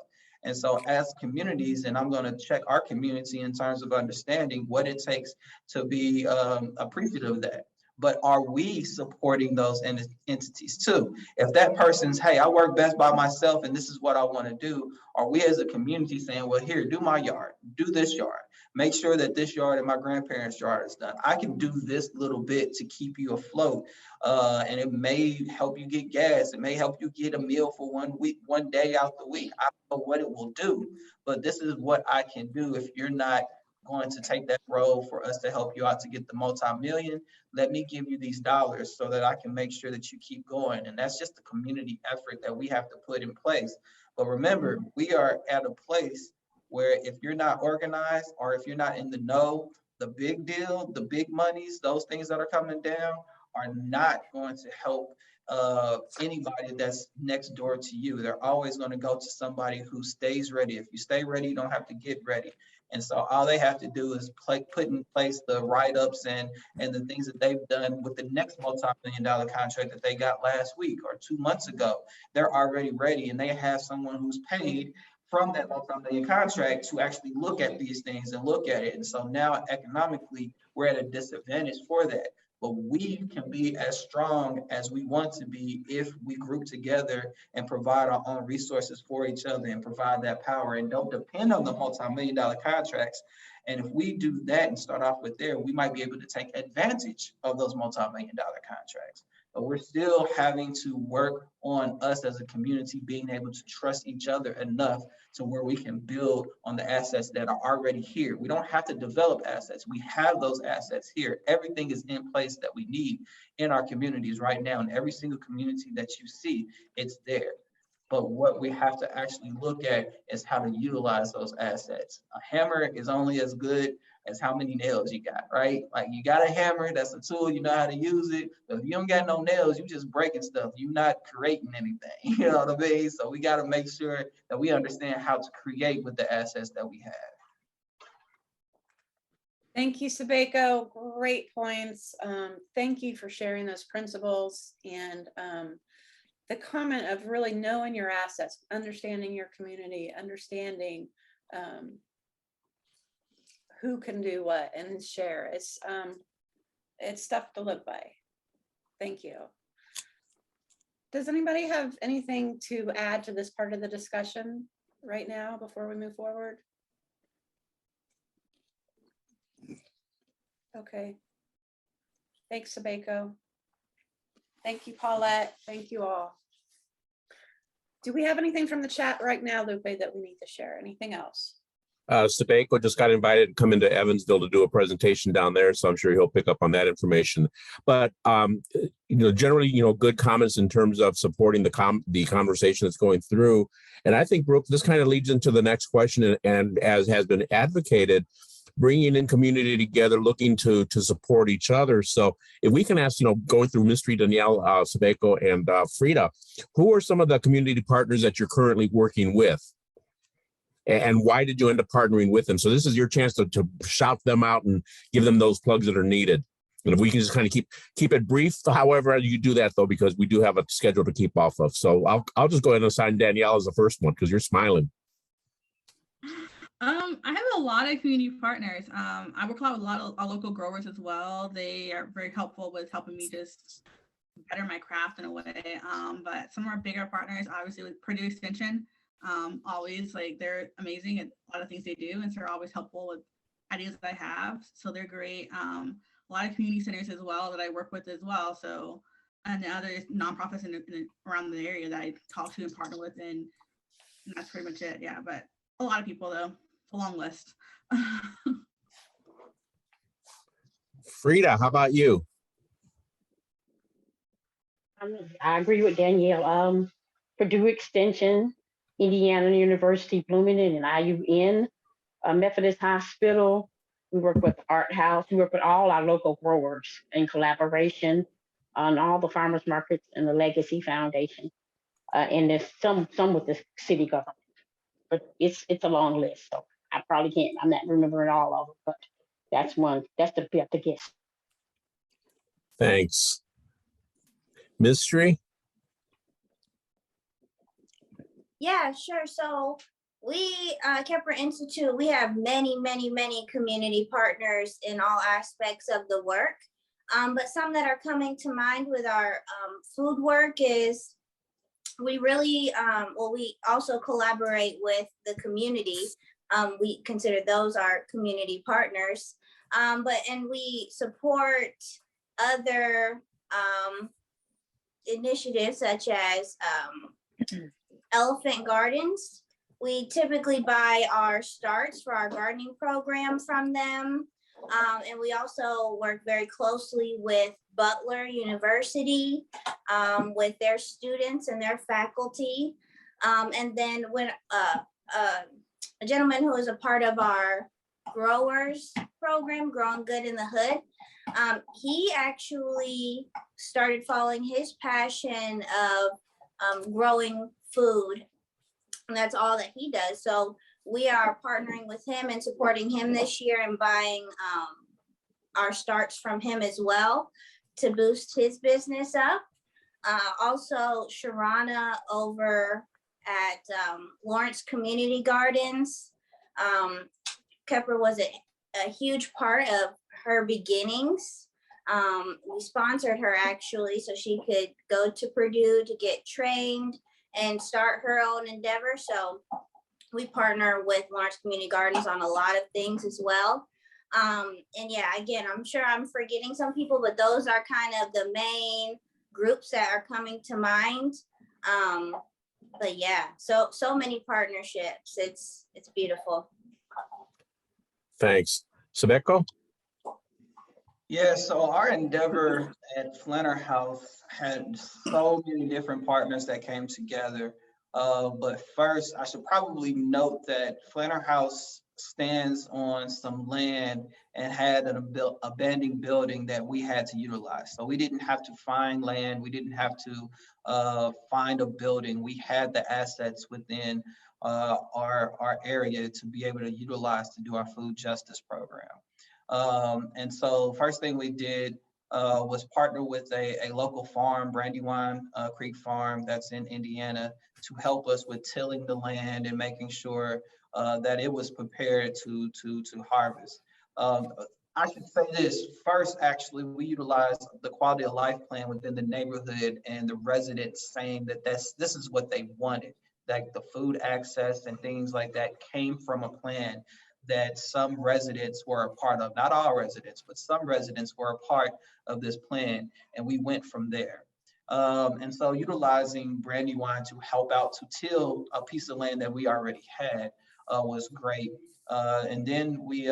And so as communities, and I'm going to check our community in terms of understanding what it takes to be appreciative of that. But are we supporting those entities too? If that person's, hey, I work best by myself and this is what I want to do, are we as a community saying, well, here, do my yard, do this yard, make sure that this yard and my grandparents' yard is done. I can do this little bit to keep you afloat. And it may help you get gas. It may help you get a meal for 1 week, 1 day out the week. I don't know what it will do, but this is what I can do. If you're not going to take that role for us to help you out to get the multi-million, let me give you these dollars so that I can make sure that you keep going. And that's just the community effort that we have to put in place. But remember, we are at a place where if you're not organized or if you're not in the know, the big deal, the big monies, those things that are coming down are not going to help anybody that's next door to you. They're always going to go to somebody who stays ready. If you stay ready, you don't have to get ready. And so all they have to do is put in place the write-ups and the things that they've done with the next multi-million-dollar contract that they got last week or 2 months ago. They're already ready, and they have someone who's paid from that multi-million contract to actually look at these things and look at it. And so now economically, we're at a disadvantage for that. But we can be as strong as we want to be if we group together and provide our own resources for each other and provide that power and don't depend on the multi-million-dollar contracts. And if we do that and start off with there, we might be able to take advantage of those multi-million-dollar contracts. but we're still having to work on us as a community being able to trust each other enough to where we can build on the assets that are already here. We don't have to develop assets. We have those assets here. Everything is in place that we need in our communities right now. In every single community that you see, it's there. But what we have to actually look at is how to utilize those assets. A hammer is only as good as how many nails you got, right? Like you got a hammer, that's a tool, you know how to use it. But if you don't got no nails, you just breaking stuff. You're not creating anything, you know what I mean? So we got to make sure that we understand how to create with the assets that we have. Thank you, Sabeko. Great points. Thank you for sharing those principles and the comment of really knowing your assets, understanding your community, understanding who can do what and share. It's stuff to live by. Thank you. Does anybody have anything to add to this part of the discussion right now before we move forward? Okay. Thanks, Sabeko. Thank you, Paulette. Thank you all. Do we have anything from the chat right now, Lupe, that we need to share? Anything else? Sabeko just got invited to come into Evansville to do a presentation down there, so I'm sure he'll pick up on that information. But generally, good comments in terms of supporting the conversation that's going through. And I think, Brooke, this kind of leads into the next question, and as has been advocated, bringing in community together, looking to support each other. So if we can ask, going through Mystery, Danielle, Sabeko, and Frida, who are some of the community partners that you're currently working with? And why did you end up partnering with them? So this is your chance to shout them out and give them those plugs that are needed. And if we can just kind of keep it brief, however you do that, though, because we do have a schedule to keep off of. So I'll just go ahead and assign Danielle as the first one because you're smiling. I have a lot of community partners. I work a lot with a lot of our local growers as well. They are very helpful with helping me just better my craft in a way. But some of our bigger partners, obviously with Purdue Extension, always they're amazing at a lot of things they do. And so they're always helpful with ideas that I have. So they're great. A lot of community centers as well that I work with as well. So, and the other nonprofits around the area that I talk to and partner with. And that's pretty much it. Yeah. But a lot of people though. A long list. Frida, how about you? I agree with Danielle. Purdue Extension, Indiana University, Bloomington, and IUN, Methodist Hospital. We work with Art House. We work with all our local growers in collaboration on all the farmers markets and the Legacy Foundation. And there's some with the city government, but it's a long list. So I probably can't, I'm not remembering all of them, but that's one, that's the best to guess. Thanks. Mystery? Yeah, sure. So we, Kepler Institute, we have many community partners in all aspects of the work. But some that are coming to mind with our food work is we really, we also collaborate with the community. We consider those our community partners, and we support other initiatives such as Elephant Gardens. We typically buy our starts for our gardening program from them. And we also work very closely with Butler University, with their students and their faculty. And then when a gentleman who is a part of our growers program, Growing Good in the Hood, he actually started following his passion of growing food. And that's all that he does. So we are partnering with him and supporting him this year and buying our starts from him as well to boost his business up. Also, Sharana over at Lawrence Community Gardens. Kepler was a huge part of her beginnings. We sponsored her actually so she could go to Purdue to get trained and start her own endeavor. So we partner with Lawrence Community Gardens on a lot of things as well. And yeah, again, I'm sure I'm forgetting some people, but those are kind of the main groups that are coming to mind. But yeah, so many partnerships. It's beautiful. Thanks. Sabeko? Yeah, so our endeavor at Flanner House had so many different partners that came together. But first, I should probably note that Flanner House stands on some land and had an abandoned building that we had to utilize. So we didn't have to find land. We didn't have to find a building. We had the assets within our area to be able to utilize to do our food justice program. And so first thing we did was partner with a local farm, Brandywine Creek Farm, that's in Indiana, to help us with tilling the land and making sure that it was prepared to harvest. I should say this first, actually, we utilized the quality of life plan within the neighborhood and the residents saying that this is what they wanted, that the food access and things like that came from a plan that some residents were a part of, not all residents, but some residents were a part of this plan, and we went from there. And so utilizing Brandywine to help out to till a piece of land that we already had was great. And then we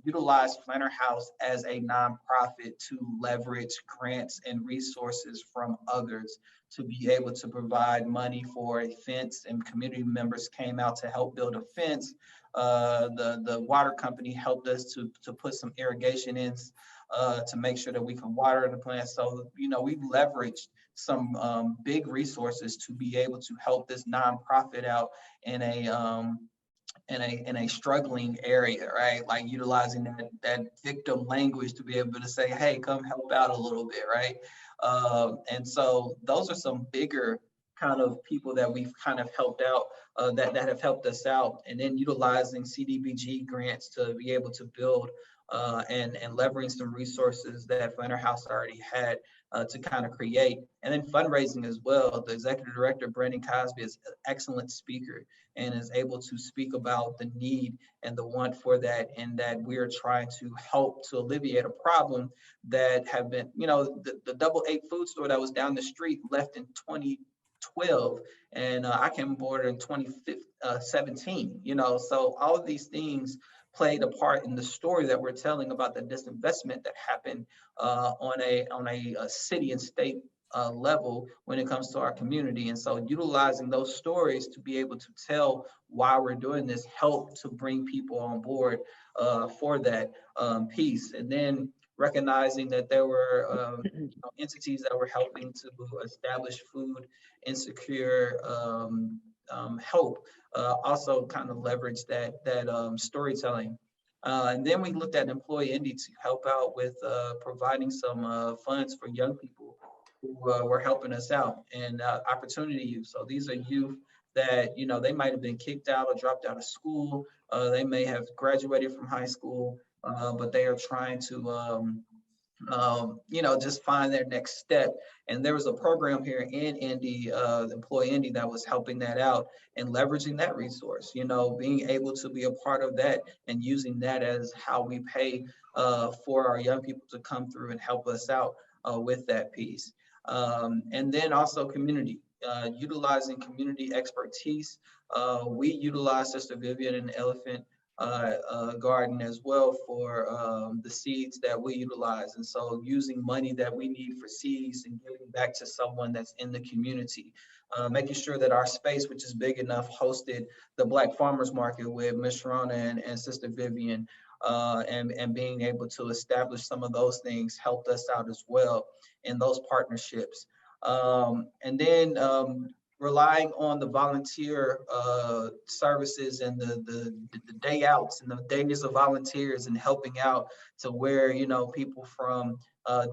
utilized Flanner House as a nonprofit to leverage grants and resources from others to be able to provide money for a fence, and community members came out to help build a fence. The water company helped us to put some irrigation in to make sure that we can water the plants. So, you know, we leveraged some big resources to be able to help this nonprofit out in a struggling area, right? Like utilizing that victim language to be able to say, hey, come help out a little bit, right? And so those are some bigger kind of people that we've kind of helped out, that have helped us out. And then utilizing CDBG grants to be able to build and leveraging some resources that Flanner House already had to kind of create. And then fundraising as well. The executive director, Brandon Cosby, is an excellent speaker and is able to speak about the need and the want for that, and that we're trying to help to alleviate a problem that have been, you know, the Double 8 food store that was down the street left in 2012, and I came aboard in 2017, you know, so all of these things played a part in the story that we're telling about the disinvestment that happened on a city and state level when it comes to our community. And so utilizing those stories to be able to tell why we're doing this help to bring people on board for that piece. And then recognizing that there were entities that were helping to establish food insecure help also kind of leverage that storytelling. And then we looked at Employ Indy to help out with providing some funds for young people who were helping us out, and opportunity youth. So these are youth that, you know, they might have been kicked out or dropped out of school. They may have graduated from high school, but they are trying to you know, just find their next step. And there was a program here in Indy, Employ Indy, that was helping that out and leveraging that resource, you know, being able to be a part of that and using that as how we pay for our young people to come through and help us out with that piece. And then also community, utilizing community expertise. We utilize Sister Vivian and Elephant Garden as well for the seeds that we utilize. And so using money that we need for seeds and giving back to someone that's in the community, making sure that our space, which is big enough, hosted the Black Farmers Market with Ms. Sharona and Sister Vivian, and being able to establish some of those things helped us out as well in those partnerships. And then relying on the volunteer services and the day outs and the days of volunteers and helping out to where, you know, people from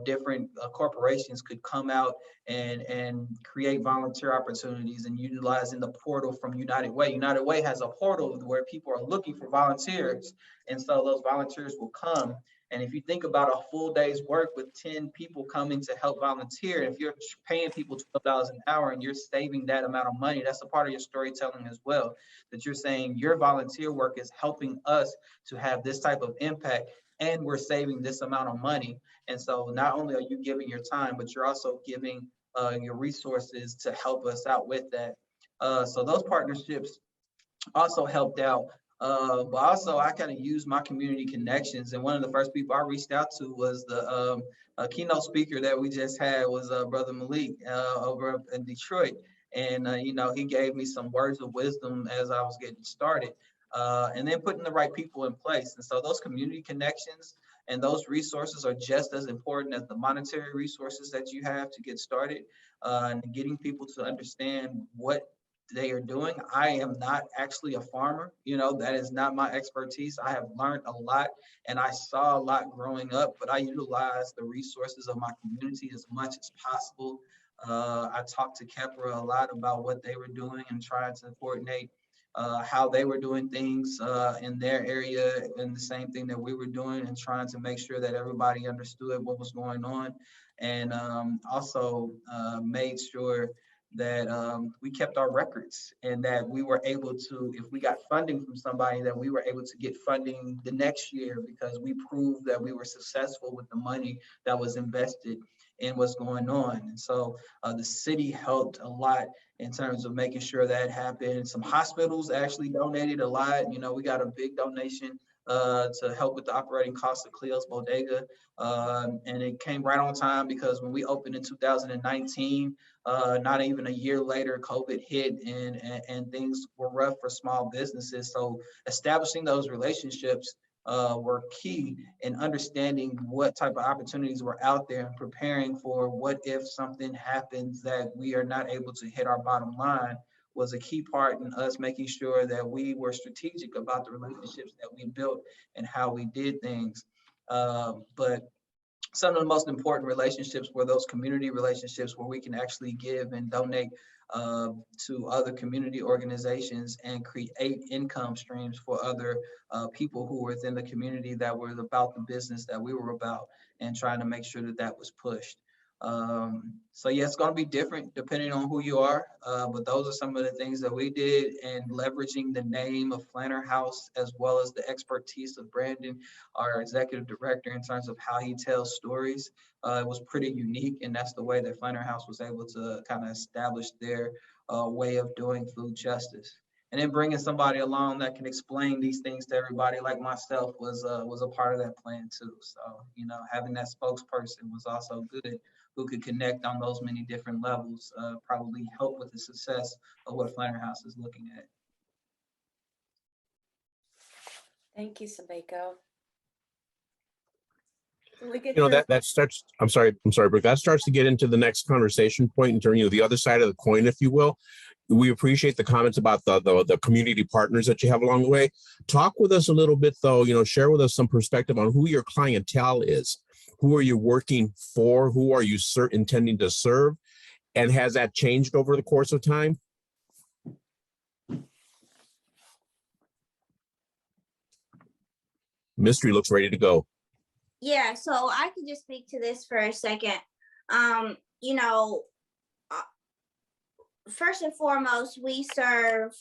different corporations could come out and create volunteer opportunities, and utilizing the portal from United Way. United Way has a portal where people are looking for volunteers, and so those volunteers will come. And if you think about a full day's work with 10 people coming to help volunteer, if you're paying people $12 an hour and you're saving that amount of money, that's a part of your storytelling as well, that you're saying your volunteer work is helping us to have this type of impact, and we're saving this amount of money. And so not only are you giving your time, but you're also giving your resources to help us out with that. So those partnerships also helped out. But also I kind of used my community connections, and one of the first people I reached out to was the keynote speaker that we just had was Brother Malik over in Detroit. And you know, he gave me some words of wisdom as I was getting started, and then putting the right people in place. And so those community connections and those resources are just as important as the monetary resources that you have to get started, and getting people to understand what they are doing. I am not actually a farmer, you know, that is not my expertise. I have learned a lot and I saw a lot growing up, but I utilize the resources of my community as much as possible. I talked to Kepra a lot about what they were doing and tried to coordinate how they were doing things in their area, and the same thing that we were doing, and trying to make sure that everybody understood what was going on. And also made sure that we kept our records, and that we were able to, if we got funding from somebody, that we were able to get funding the next year, because we proved that we were successful with the money that was invested in what's going on. And so the city helped a lot in terms of making sure that happened. Some hospitals actually donated a lot. You know, we got a big donation to help with the operating costs of Cleo's Bodega. And it came right on time, because when we opened in 2019, not even a year later, COVID hit, and things were rough for small businesses. So establishing those relationships were key in understanding what type of opportunities were out there, and preparing for what if something happens that we are not able to hit our bottom line was a key part in us making sure that we were strategic about the relationships that we built and how we did things. But some of the most important relationships were those community relationships, where we can actually give and donate to other community organizations and create income streams for other people who were within the community that were about the business that we were about, and trying to make sure that that was pushed. So yeah, it's going to be different depending on who you are, but those are some of the things that we did, and leveraging the name of Flanner House, as well as the expertise of Brandon, our executive director, in terms of how he tells stories. It was pretty unique, and that's the way that Flanner House was able to kind of establish their way of doing food justice. And then bringing somebody along that can explain these things to everybody, like myself, was a part of that plan too. So, you know, having that spokesperson was also good, who could connect on those many different levels, probably help with the success of what Flanner House is looking at. Thank you, Sabeko. We get You know, your- that starts, I'm sorry, Brooke, that starts to get into the next conversation point in terms of the other side of the coin, if you will. We appreciate the comments about the community partners that you have along the way. Talk with us a little bit though, you know, share with us some perspective on who your clientele is. Who are you working for? Who are you intending to serve? And has that changed over the course of time? Mystery looks ready to go. Yeah, so I could just speak to this for a second. You know, first and foremost, we serve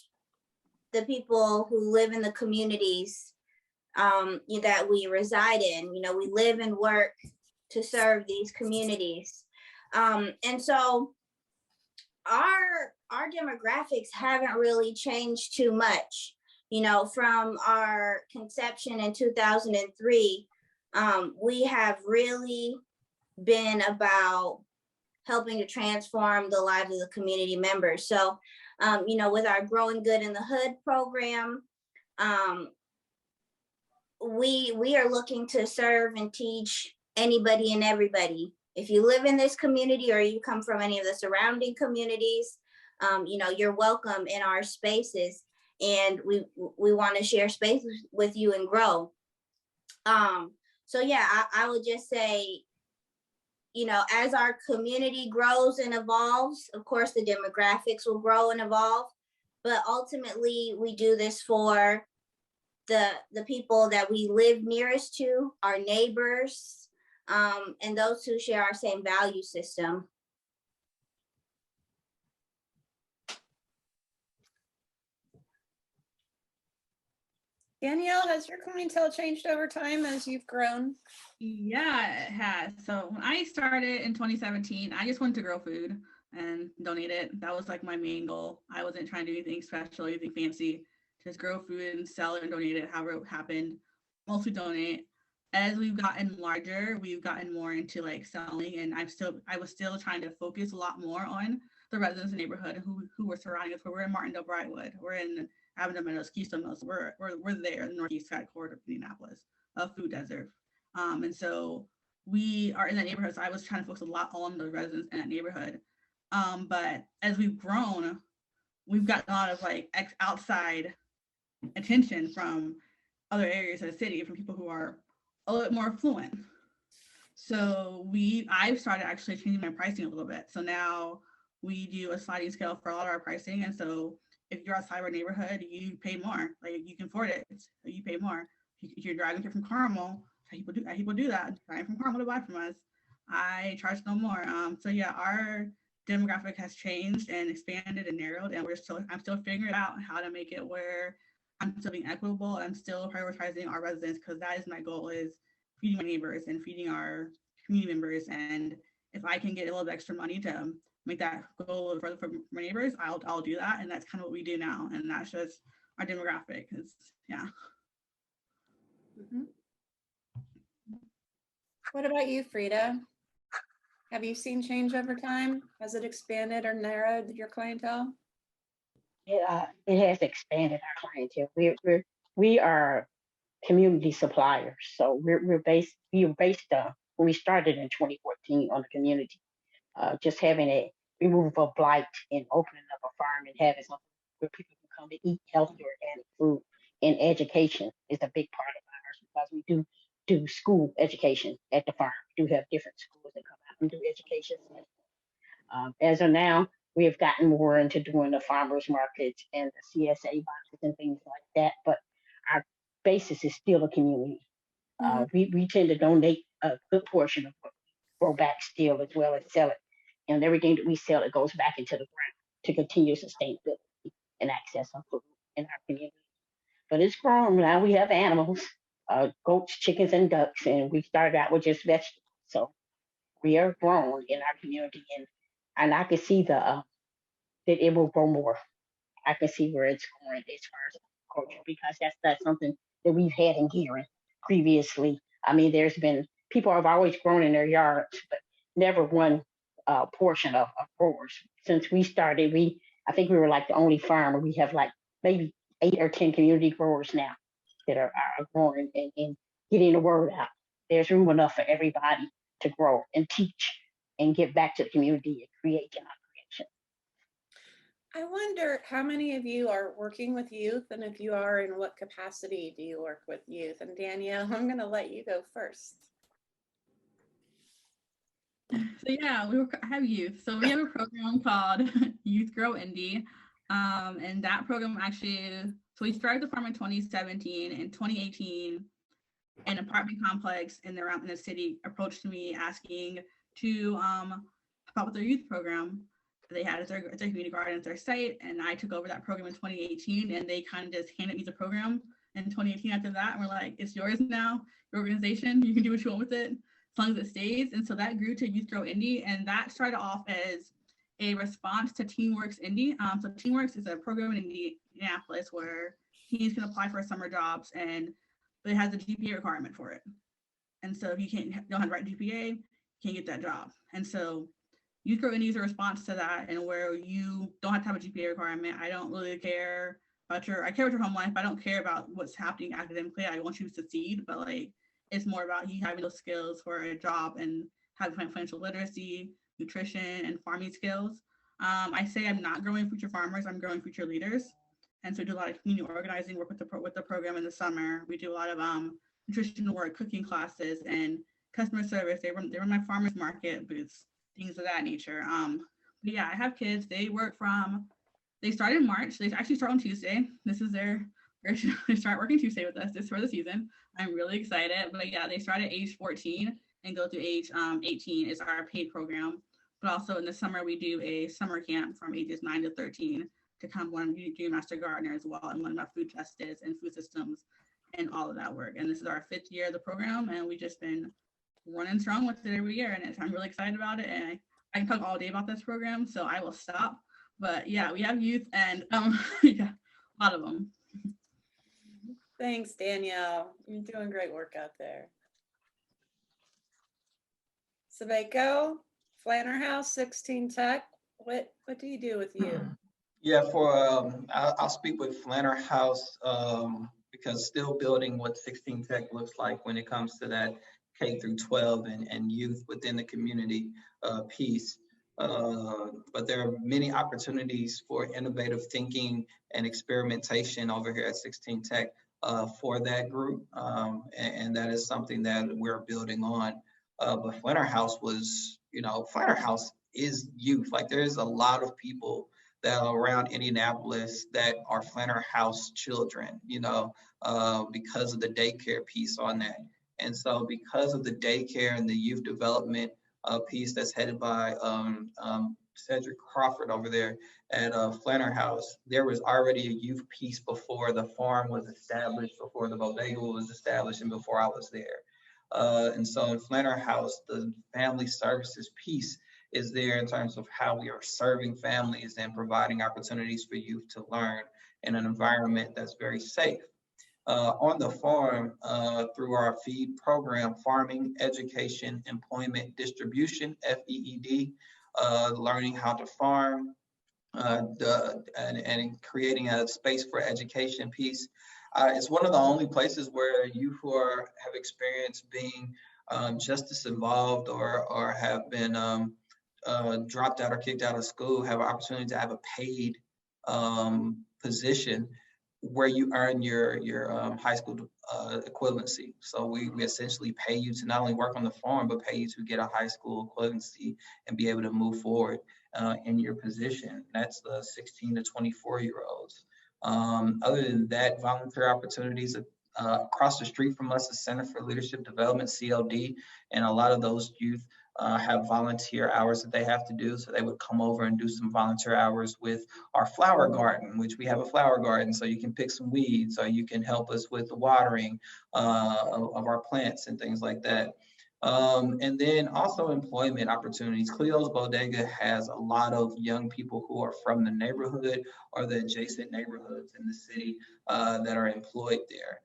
the people who live in the communities that we reside in. You know, we live and work to serve these communities. And so our demographics haven't really changed too much. You know, from our conception in 2003, we have really been about helping to transform the lives of the community members. So, you know, with our Growing Good in the Hood program, we are looking to serve and teach anybody and everybody. If you live in this community or you come from any of the surrounding communities, you know, you're welcome in our spaces, and we want to share space with you and grow. So yeah, I would just say, you know, as our community grows and evolves, of course, the demographics will grow and evolve, but ultimately we do this for the people that we live nearest to, our neighbors, and those who share our same value system. Danielle, has your clientele changed over time as you've grown? Yeah, it has. So when I started in 2017, I just wanted to grow food and donate it. That was like my main goal. I wasn't trying to do anything special, anything fancy. Just grow food and sell it and donate it, however it happened. Mostly donate. As we've gotten larger, we've gotten more into like selling, and I was still trying to focus a lot more on the residents in the neighborhood who were surrounding us. We're in Martindale, Brightwood. We're in Avondale Meadows, Keystone Mills. We're there in the northeast side corridor of Indianapolis, a food desert. And so we are in that neighborhood. So I was trying to focus a lot on the residents in that neighborhood. But as we've grown, we've gotten a lot of like outside attention from other areas of the city, from people who are a little bit more affluent. So I've started actually changing my pricing a little bit. So now we do a sliding scale for all of our pricing. And so if you're outside our neighborhood, you pay more. Like you can afford it, so you pay more. If you're driving here from Carmel, people do that. Driving from Carmel to buy from us, I charge no more. So yeah, our demographic has changed and expanded and narrowed, and I'm still figuring out how to make it where I'm still being equitable. I'm still prioritizing our residents, because that is my goal, is feeding my neighbors and feeding our community members. And if I can get a little bit extra money to make that goal further for my neighbors, I'll do that. And that's kind of what we do now. And that's just our demographic. Yeah. Mhm. What about you, Frida? Have you seen change over time? Has it expanded or narrowed your clientele? It has expanded our clientele. We are community suppliers, so we were based when we started in 2014 on the community, just having a removal of blight and opening up a farm and having something where people can come to eat healthy organic food, and education is a big part of ours, because we do school education at the farm. We do have different schools that come out and do education. As of now, we have gotten more into doing the farmers markets and the CSA boxes and things like that, but our basis is still a community. We tend to donate a good portion of what we grow back still, as well as sell it. And everything that we sell, it goes back into the ground to continue sustainability and access of food in our community. But it's grown. Now we have animals, goats, chickens, and ducks, and we started out with just vegetables. So we are grown in our community, and I can see that it will grow more. I can see where it's going as far as culture, because that's something that we've had in Gearing previously. I mean, there's been people have always grown in their yards, but never one portion of growers. Since we started, I think we were like the only farm. We have like maybe 8 or 10 community growers now that are growing and getting the word out. There's room enough for everybody to grow and teach and give back to the community and create job creation. I wonder how many of you are working with youth, and if you are, in what capacity do you work with youth? And Danielle, I'm going to let you go first. So yeah, I have youth. So we have a program called Youth Grow Indie. And that program actually, so we started the farm in 2017. In 2018, an apartment complex in the city approached me asking to help out with their youth program. They had it's their community garden at their site, and I took over that program in 2018, and they kind of just handed me the program in 2018 after that, and we're like, it's yours now, your organization, you can do what you want with it, as long as it stays. And so that grew to Youth Grow Indie, and that started off as a response to TeenWorks Indie. So TeenWorks is a program in Indianapolis where teens can apply for summer jobs, and it has a GPA requirement for it. And so if you don't have the right GPA, you can't get that job. And so Youth Grow Indie is a response to that, and where you don't have to have a GPA requirement. I don't really care about I care about your home life, but I don't care about what's happening academically. I want you to succeed, but like it's more about you having those skills for a job and having financial literacy, nutrition, and farming skills. I say I'm not growing future farmers, I'm growing future leaders. And so we do a lot of community organizing work with the program in the summer. We do a lot of nutrition work, cooking classes, and customer service. They run my farmers market booths, things of that nature. But yeah, I have kids. They start in March. They actually start on Tuesday. This is they start working Tuesday with us this for the season. I'm really excited. But yeah, they start at age 14 and go through age 18 is our paid program. But also in the summer, we do a summer camp from ages 9 to 13 to come learn Junior Master Gardener as well, and learn about food justice and food systems in all of that work. And this is our 5th year of the program, and we've just been running strong with it every year. And I'm really excited about it. And I can talk all day about this program, so I will stop. But yeah, we have youth and yeah, a lot of them. Thanks, Danielle. You're doing great work out there. Sabeko, Flanner House, 16 Tech. What do you do with you? Yeah, I'll speak with Flanner House because still building what 16 Tech looks like when it comes to that K through 12 and youth within the community piece. But there are many opportunities for innovative thinking and experimentation over here at 16 Tech for that group. And that is something that we're building on. But Flanner House was, Flanner House is youth. Like there's a lot of people that are around Indianapolis that are Flanner House children, because of the daycare piece on that. And so because of the daycare and the youth development piece that's headed by Cedric Crawford over there at Flanner House, there was already a youth piece before the farm was established, before the bodega was established, and before I was there. And so in Flanner House, the family services piece is there in terms of how we are serving families and providing opportunities for youth to learn in an environment that's very safe. On the farm, through our FEED program, Farming, Education, Employment, Distribution, FEED, learning how to farm, and creating a space for education piece. It's one of the only places where youth who have experienced being justice involved or have been dropped out or kicked out of school have an opportunity to have a paid position where you earn your high school equivalency. So we essentially pay you to not only work on the farm, but pay you to get a high school equivalency and be able to move forward in your position. That's the 16 to 24-year-olds. Other than that, volunteer opportunities across the street from us, the Center for Leadership Development, CLD, and a lot of those youth have volunteer hours that they have to do. So they would come over and do some volunteer hours with our flower garden, which we have a flower garden. So you can pick some weeds, or you can help us with the watering of our plants and things like that. And then also employment opportunities. Cleo's Bodega has a lot of young people who are from the neighborhood or the adjacent neighborhoods in the city that are employed there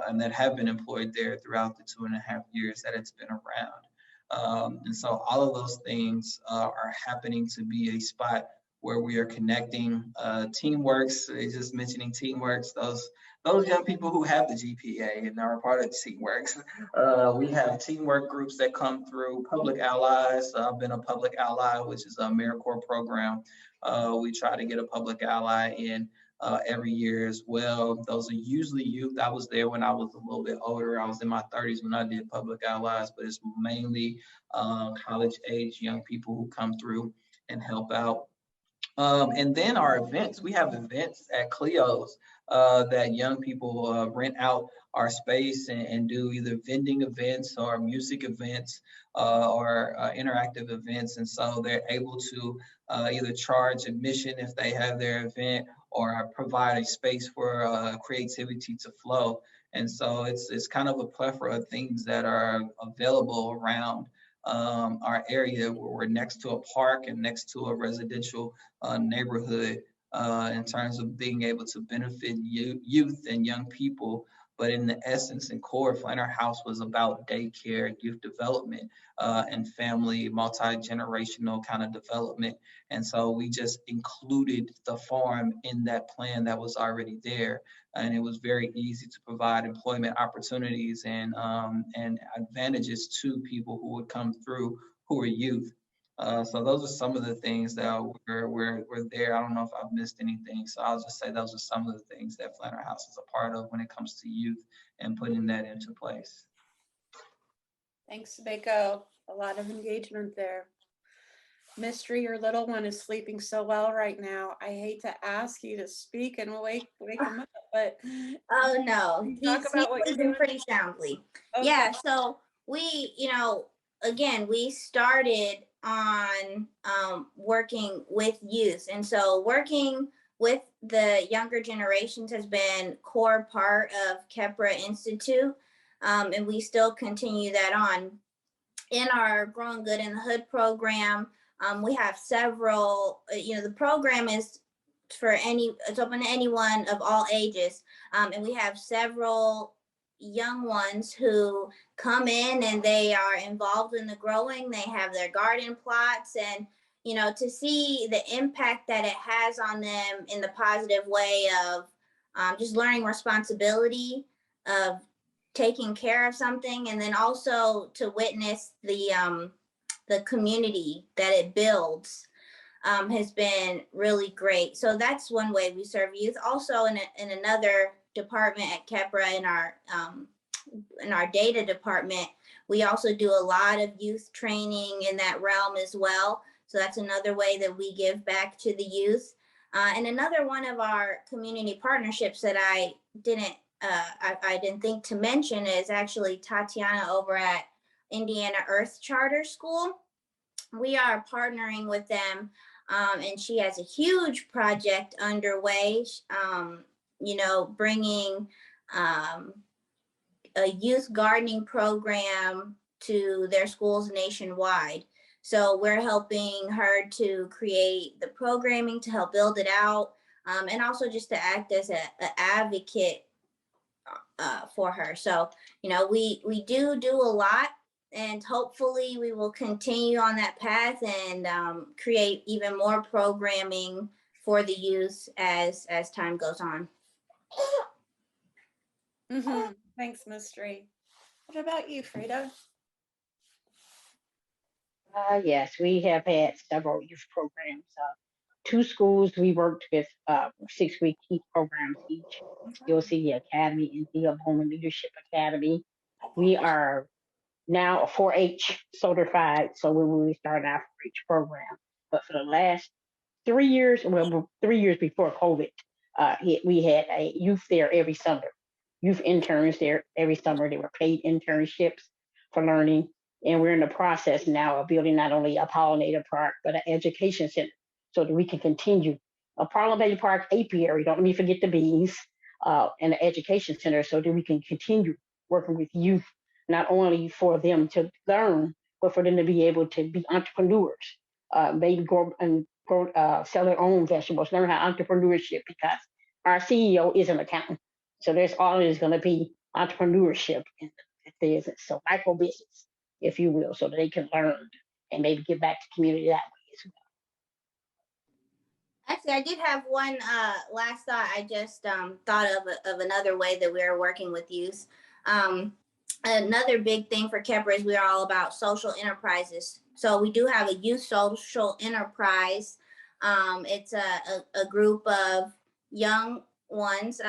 and that have been employed there throughout the 2.5 years that it's been around. And so all of those things are happening to be a spot where we are connecting Teamworks, just mentioning Teamworks, those young people who have the GPA and are part of Teamworks. We have teamwork groups that come through Public Allies. I've been a Public Ally, which is a AmeriCorps program. We try to get a Public Ally in every year as well. Those are usually youth. I was there when I was a little bit older. I was in my 30s when I did Public Allies, but it's mainly college age young people who come through and help out. And then our events, we have events at Cleo's that young people rent out our space and do either vending events or music events or interactive events. And so they're able to either charge admission if they have their event or provide a space for creativity to flow. And so it's kind of a plethora of things that are available around our area, where we're next to a park and next to a residential neighborhood in terms of being able to benefit youth and young people. But in the essence and core, Flanner House was about daycare, youth development, and family, multi-generational kind of development. And so we just included the farm in that plan that was already there. And it was very easy to provide employment opportunities and advantages to people who would come through who are youth. So those are some of the things that we're there. I don't know if I've missed anything. So I'll just say those are some of the things that Flanner House is a part of when it comes to youth and putting that into place. Thanks, Sabeko. A lot of engagement there. Mystery, your little one is sleeping so well right now. I hate to ask you to speak and wake him up, but Oh no, talk he's about what you're sleeping doing. pretty soundly. Okay. Yeah, so we, again, we started on working with youth. And so working with the younger generations has been core part of Kepra Institute. And we still continue that on. In our Growing Good in the Hood program, we have several, the program is it's open to anyone of all ages. And we have several young ones who come in and they are involved in the growing. They have their garden plots, and to see the impact that it has on them in the positive way of just learning responsibility, of taking care of something, and then also to witness the community that it builds has been really great. So that's one way we serve youth. Also in another department at Kepra, in our data department, we also do a lot of youth training in that realm as well. So that's another way that we give back to the youth. And another one of our community partnerships that I didn't think to mention is actually Tatiana over at Indiana Earth Charter School. We are partnering with them, and she has a huge project underway, bringing a youth gardening program to their schools nationwide. So we're helping her to create the programming to help build it out, and also just to act as an advocate for her. So, we do a lot, and hopefully we will continue on that path and create even more programming for the youth as time goes on. Thanks, Mystery. What about you, Frida? Yes, we have had several youth programs. 2 schools we worked with 6-week youth programs each. You'll see the Academy and the Bowman Leadership Academy. We are now a 4-H certified, so we will start our 4-H program. But for the last 3 years, 3 years before COVID, we had a youth there every summer. Youth interns there every summer. They were paid internships for learning. And we're in the process now of building not only a pollinator park, but an education center so that we can continue a pollinator park apiary. Don't let me forget the bees, and the education center so that we can continue working with youth, not only for them to learn, but for them to be able to be entrepreneurs, maybe go and sell their own vegetables, learn how entrepreneurship, because our CEO is an accountant. So there's always going to be entrepreneurship in the business. So micro business, if you will, so that they can learn and maybe give back to the community that way as well. Actually, I did have one last thought. I just thought of another way that we're working with youth. Another big thing for Kepra is we are all about social enterprises. So we do have a youth social enterprise. It's a group of young ones.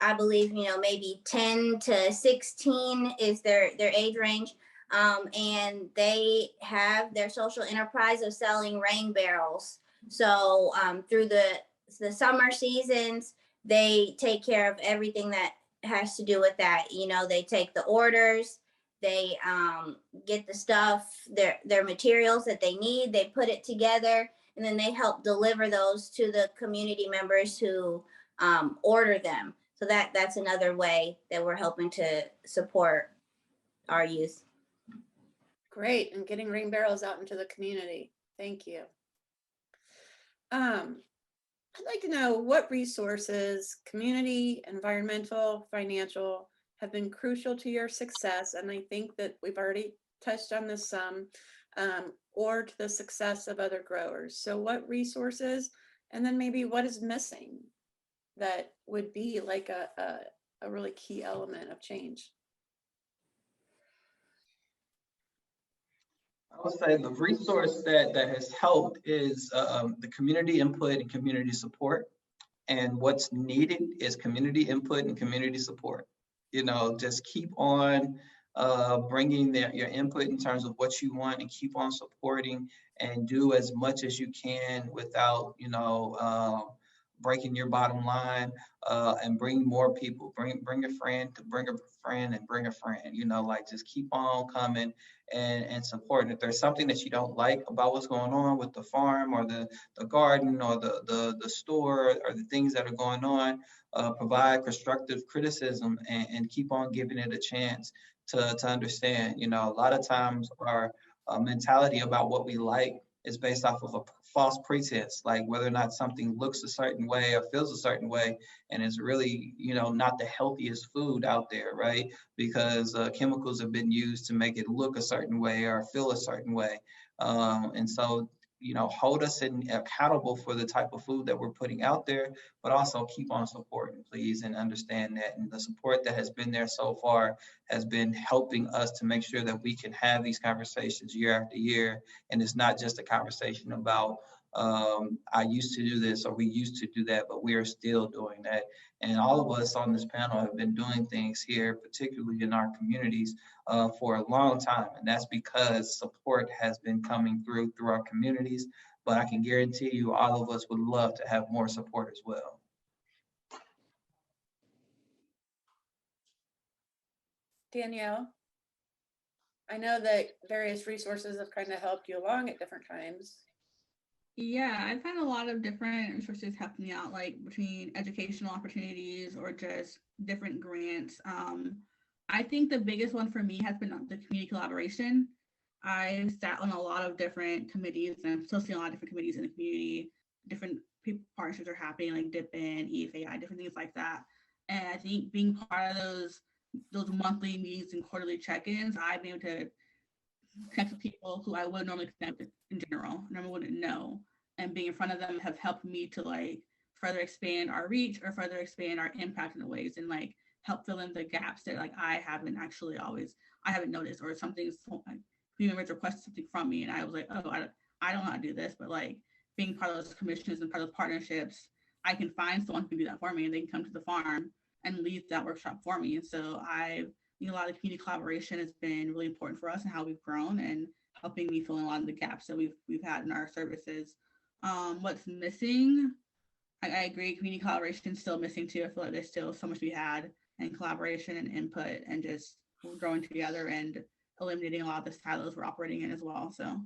I believe, maybe 10 to 16 is their age range. And they have their social enterprise of selling rain barrels. So through the summer seasons, they take care of everything that has to do with that. They take the orders, they get the stuff, their materials that they need, they put it together, and then they help deliver those to the community members who order them. So that's another way that we're helping to support our youth. Great, and getting rain barrels out into the community. Thank you. I'd like to know what resources, community, environmental, financial, have been crucial to your success, and I think that we've already touched on this some, or to the success of other growers. So what resources, and then maybe what is missing that would be like a really key element of change? I would say the resource that has helped is the community input and community support. And what's needed is community input and community support. Just keep on bringing your input in terms of what you want, and keep on supporting, and do as much as you can without, breaking your bottom line, and bring more people, bring a friend to bring a friend and bring a friend, like just keep on coming and supporting. If there's something that you don't like about what's going on with the farm or the garden or the store or the things that are going on, provide constructive criticism and keep on giving it a chance to understand. A lot of times our mentality about what we like is based off of a false pretense, like whether or not something looks a certain way or feels a certain way, and it's really, not the healthiest food out there, right? Because chemicals have been used to make it look a certain way or feel a certain way. And so, hold us accountable for the type of food that we're putting out there, but also keep on supporting, please, and understand that. And the support that has been there so far has been helping us to make sure that we can have these conversations year after year. And it's not just a conversation about, I used to do this or we used to do that, but we are still doing that. And all of us on this panel have been doing things here, particularly in our communities, for a long time. And that's because support has been coming through our communities. But I can guarantee you all of us would love to have more support as well. Danielle, I know that various resources have kind of helped you along at different times. Yeah, I've had a lot of different resources help me out, like between educational opportunities or just different grants. I think the biggest one for me has been the community collaboration. I sat on a lot of different committees, and I'm still seeing a lot of different committees in the community. Different partnerships are happening, like DIPN, EFAI, different things like that. And I think being part of those monthly meetings and quarterly check-ins, I've been able to connect with people who I wouldn't normally connect with in general, and I wouldn't know. And being in front of them have helped me to like further expand our reach or further expand our impact in ways and like help fill in the gaps that like I haven't noticed, or something community members requested something from me and I was like, oh, I don't know how to do this, but like being part of those commissions and part of those partnerships, I can find someone who can do that for me and they can come to the farm and lead that workshop for me. And so a lot of community collaboration has been really important for us and how we've grown and helping me fill in a lot of the gaps that we've had in our services. What's missing? I agree, community collaboration is still missing too. I feel like there's still so much to be had in collaboration and input and just growing together and eliminating a lot of the silos we're operating in as well. So.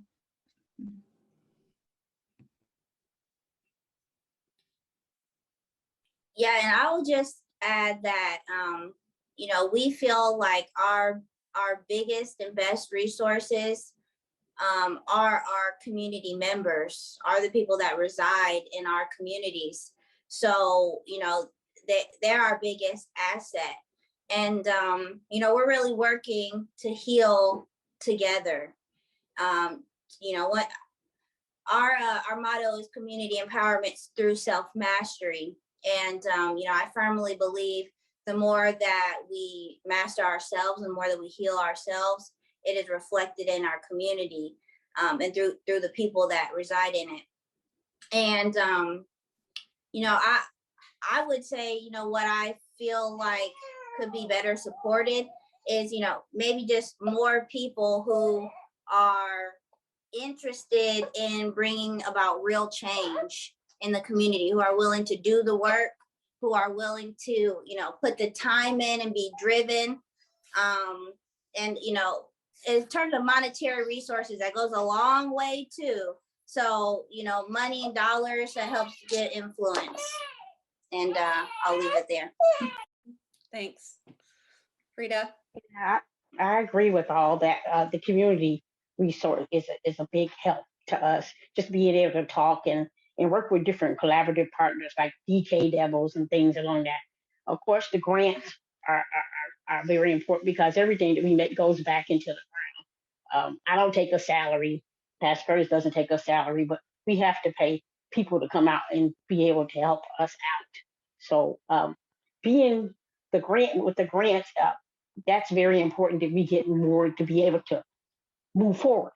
Yeah, and I will just add that, we feel like our biggest and best resources are our community members, are the people that reside in our communities. So, they're our biggest asset. And, we're really working to heal together. What our motto is community empowerment through self-mastery. And, I firmly believe the more that we master ourselves, the more that we heal ourselves, it is reflected in our community and through the people that reside in it. And, I would say, what I feel like could be better supported is, maybe just more people who are interested in bringing about real change in the community, who are willing to do the work, who are willing to, put the time in and be driven. And, in terms of monetary resources, that goes a long way too. So, money and dollars, that helps get influence. And I'll leave it there. Thanks. Frida? Yeah, I agree with all that. The community resource is a big help to us. Just being able to talk and work with different collaborative partners like DK Devils and things along that. Of course, the grants are very important because everything that we make goes back into the ground. I don't take a salary. Past Curtis doesn't take a salary, but we have to pay people to come out and be able to help us out. So being the grant with the grants, that's very important that we get more to be able to move forward.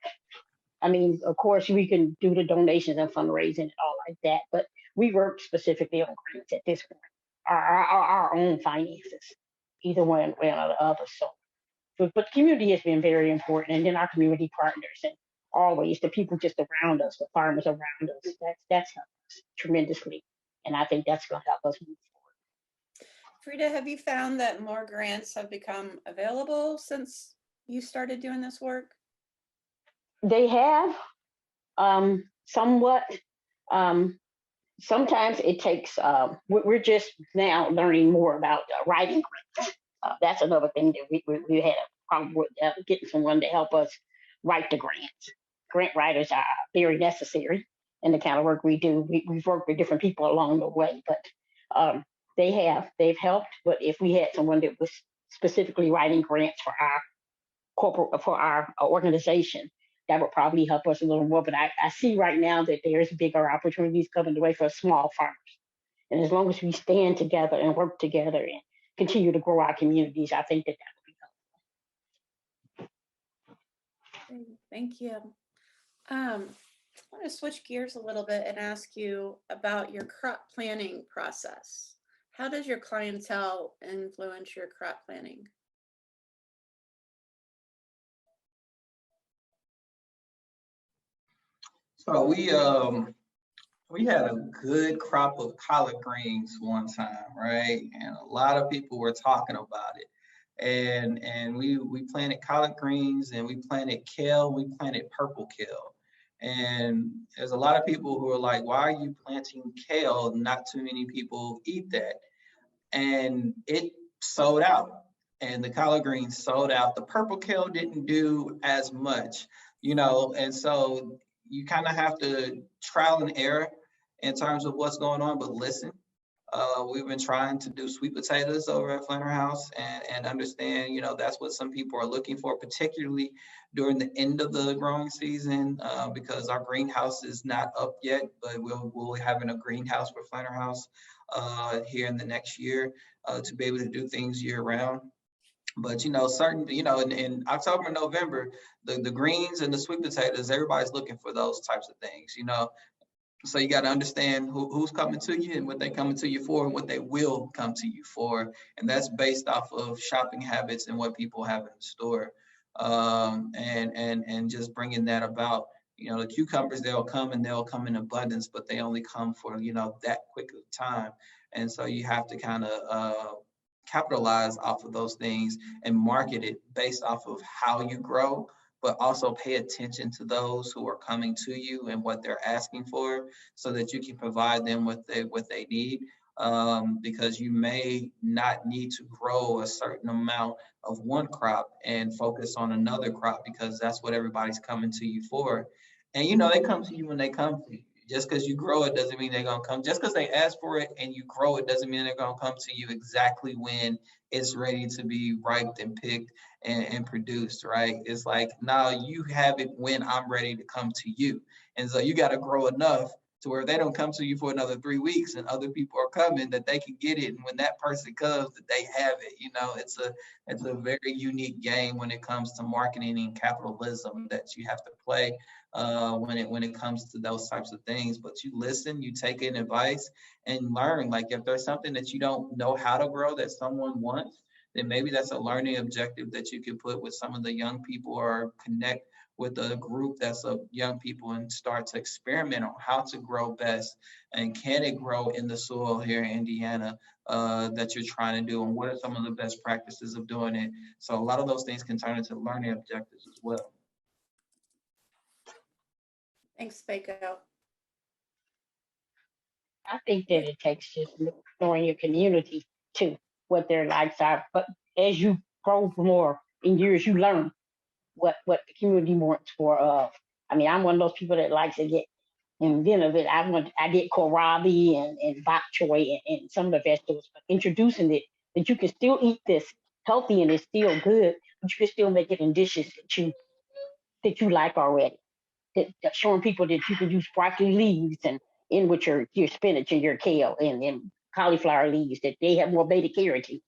I mean, of course, we can do the donations and fundraising and all like that, but we work specifically on grants at this point, our own finances, either one way or the other. So, but community has been very important, and then our community partners and always the people just around us, the farmers around us, that's helped us tremendously. And I think that's going to help us move forward. Frida, have you found that more grants have become available since you started doing this work? They have somewhat. Sometimes it takes, we're just now learning more about writing grants. That's another thing that we had a problem with, getting someone to help us write the grants. Grant writers are very necessary in the kind of work we do. We've worked with different people along the way, but they've helped. But if we had someone that was specifically writing grants for our organization, that would probably help us a little more. But I see right now that there's bigger opportunities coming the way for small farmers. And as long as we stand together and work together and continue to grow our communities, I think that would be helpful. Thank you. I want to switch gears a little bit and ask you about your crop planning process. How does your clientele influence your crop planning? So we had a good crop of collard greens one time, right? And a lot of people were talking about it. And we planted collard greens, and we planted kale, we planted purple kale. And there's a lot of people who are like, why are you planting kale? Not too many people eat that. And it sold out. And the collard greens sold out. The purple kale didn't do as much, and so you kind of have to trial and error in terms of what's going on, but listen. We've been trying to do sweet potatoes over at Flanner House and understand, that's what some people are looking for, particularly during the end of the growing season, because our greenhouse is not up yet, but we'll be having a greenhouse for Flanner House here in the next year to be able to do things year round. But in October and November, the greens and the sweet potatoes, everybody's looking for those types of things, So you got to understand who's coming to you and what they're coming to you for and what they will come to you for. And that's based off of shopping habits and what people have in the store. And just bringing that about, the cucumbers, they'll come in abundance, but they only come for, that quick of time. And so you have to kind of capitalize off of those things and market it based off of how you grow, but also pay attention to those who are coming to you and what they're asking for so that you can provide them what they need. Because you may not need to grow a certain amount of one crop and focus on another crop because that's what everybody's coming to you for. And they come to you when they come to you. Just because you grow it doesn't mean they're going to come. Just because they ask for it and you grow it doesn't mean they're going to come to you exactly when it's ready to be ripe and picked and produced, right? It's like, now you have it when I'm ready to come to you. And so you got to grow enough to where they don't come to you for another 3 weeks and other people are coming, that they can get it. And when that person comes, that they have it. It's a very unique game when it comes to marketing and capitalism that you have to play when it comes to those types of things. But you listen, you take in advice and learn. Like if there's something that you don't know how to grow that someone wants, then maybe that's a learning objective that you can put with some of the young people or connect with a group that's of young people and start to experiment on how to grow best and can it grow in the soil here in Indiana that you're trying to do, and what are some of the best practices of doing it. So a lot of those things can turn into learning objectives as well. Thanks, Faco. I think that it takes just knowing your community too, what their likes are. But as you grow more in years, you learn what the community wants for. I'm one of those people that likes to get inventive. I did kohlrabi and bok choy and some of the vegetables, but introducing it that you can still eat this healthy and it's still good, but you can still make it in dishes that you like already. That showing people that you can use broccoli leaves and in with your spinach and your kale and cauliflower leaves, that they have more beta carotene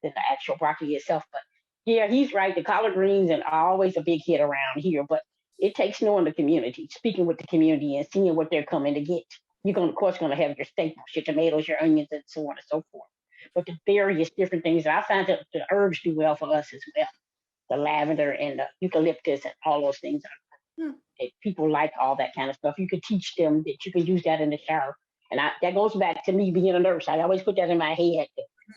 than the actual broccoli itself. But yeah, he's right. The collard greens are always a big hit around here, but it takes knowing the community, speaking with the community and seeing what they're coming to get. You're of course, going to have your staples, your tomatoes, your onions, and so on and so forth. But the various different things, I find that the herbs do well for us as well. The lavender and the eucalyptus and all those things. That people like all that kind of stuff. You could teach them that you can use that in the shower And that goes back to me being a nurse. I always put that in my head.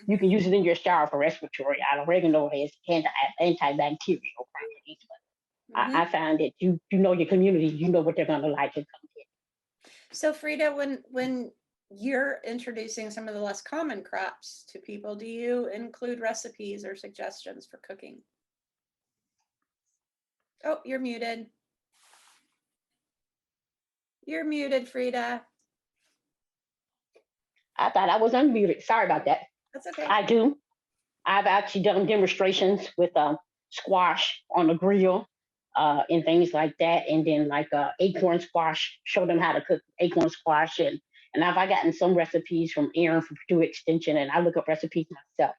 You can use it in your shower for respiratory. Oregano has antibacterial properties. But I find that you know your community, you know what they're going to like and come in. So Frida, when you're introducing some of the less common crops to people, do you include recipes or suggestions for cooking? Oh, you're muted. You're muted, Frida. I thought I was unmuted. Sorry about that. That's okay. I do. I've actually done demonstrations with squash on the grill and things like that. And then like acorn squash, show them how to cook acorn squash. And I've gotten some recipes from Aaron from Purdue Extension, and I look up recipes myself.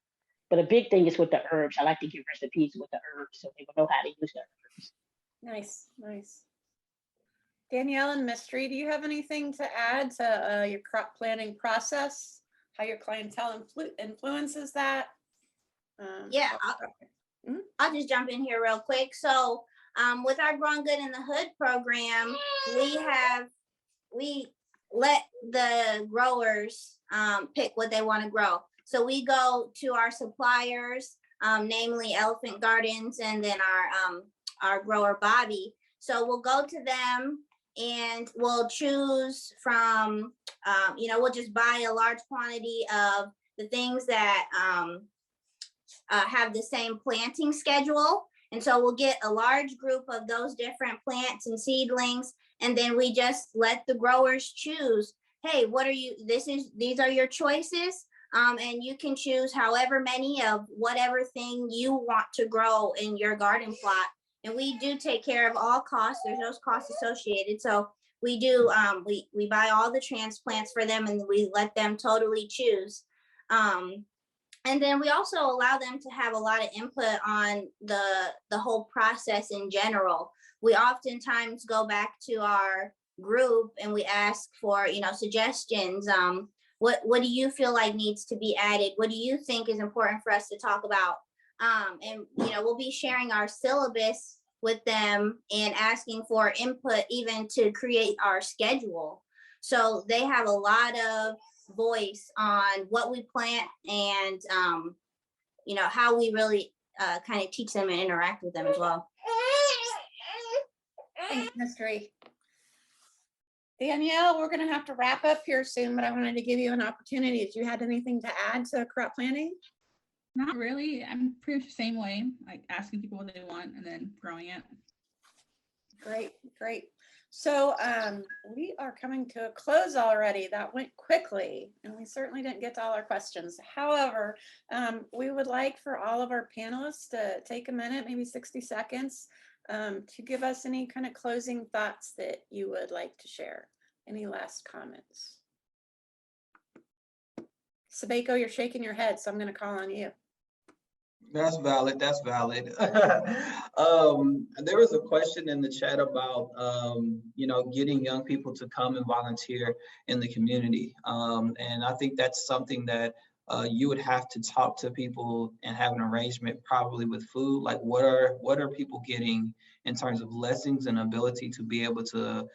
But a big thing is with the herbs. I like to give recipes with the herbs so they will know how to use the herbs. Nice, nice. Danielle and Mystery, do you have anything to add to your crop planning process? How your clientele influences that? Yeah, I'll just jump in here real quick. So with our Growing Good in the Hood program, we let the growers pick what they want to grow. So we go to our suppliers, namely Elephant Gardens, and then our grower Bobby. So we'll go to them and we'll choose from, we'll just buy a large quantity of the things that have the same planting schedule. And so we'll get a large group of those different plants and seedlings, and then we just let the growers choose, hey, these are your choices. And you can choose however many of whatever thing you want to grow in your garden plot. And we do take care of all costs. There's no costs associated. So we do, we buy all the transplants for them and we let them totally choose. And then we also allow them to have a lot of input on the whole process in general. We oftentimes go back to our group and we ask for, suggestions. What do you feel like needs to be added? What do you think is important for us to talk about? And we'll be sharing our syllabus with them and asking for input even to create our schedule. So they have a lot of voice on what we plant and how we really kind of teach them and interact with them as well. Thanks, Mystery. Danielle, we're going to have to wrap up here soon, but I wanted to give you an opportunity. If you had anything to add to crop planning? Not really. I'm pretty much the same way, like asking people what they want and then growing it. Great, great. So we are coming to a close already. That went quickly, and we certainly didn't get to all our questions. However, we would like for all of our panelists to take a minute, maybe 60 seconds, to give us any kind of closing thoughts that you would like to share. Any last comments? Sabeko, you're shaking your head, so I'm going to call on you. That's valid. That's valid. There was a question in the chat about, getting young people to come and volunteer in the community. And I think that's something that you would have to talk to people and have an arrangement probably with food. Like what are people getting in terms of lessons and ability to be able to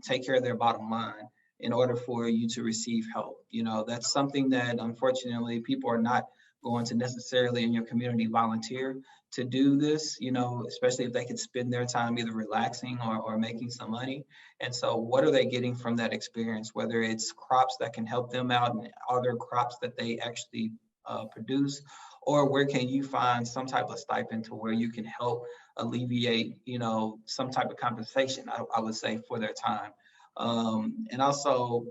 take care of their bottom line in order for you to receive help. That's something that unfortunately people are not going to necessarily in your community volunteer to do this, especially if they could spend their time either relaxing or making some money. And so what are they getting from that experience, whether it's crops that can help them out and other crops that they actually produce, or where can you find some type of stipend to where you can help alleviate, some type of compensation, I would say, for their time. And also,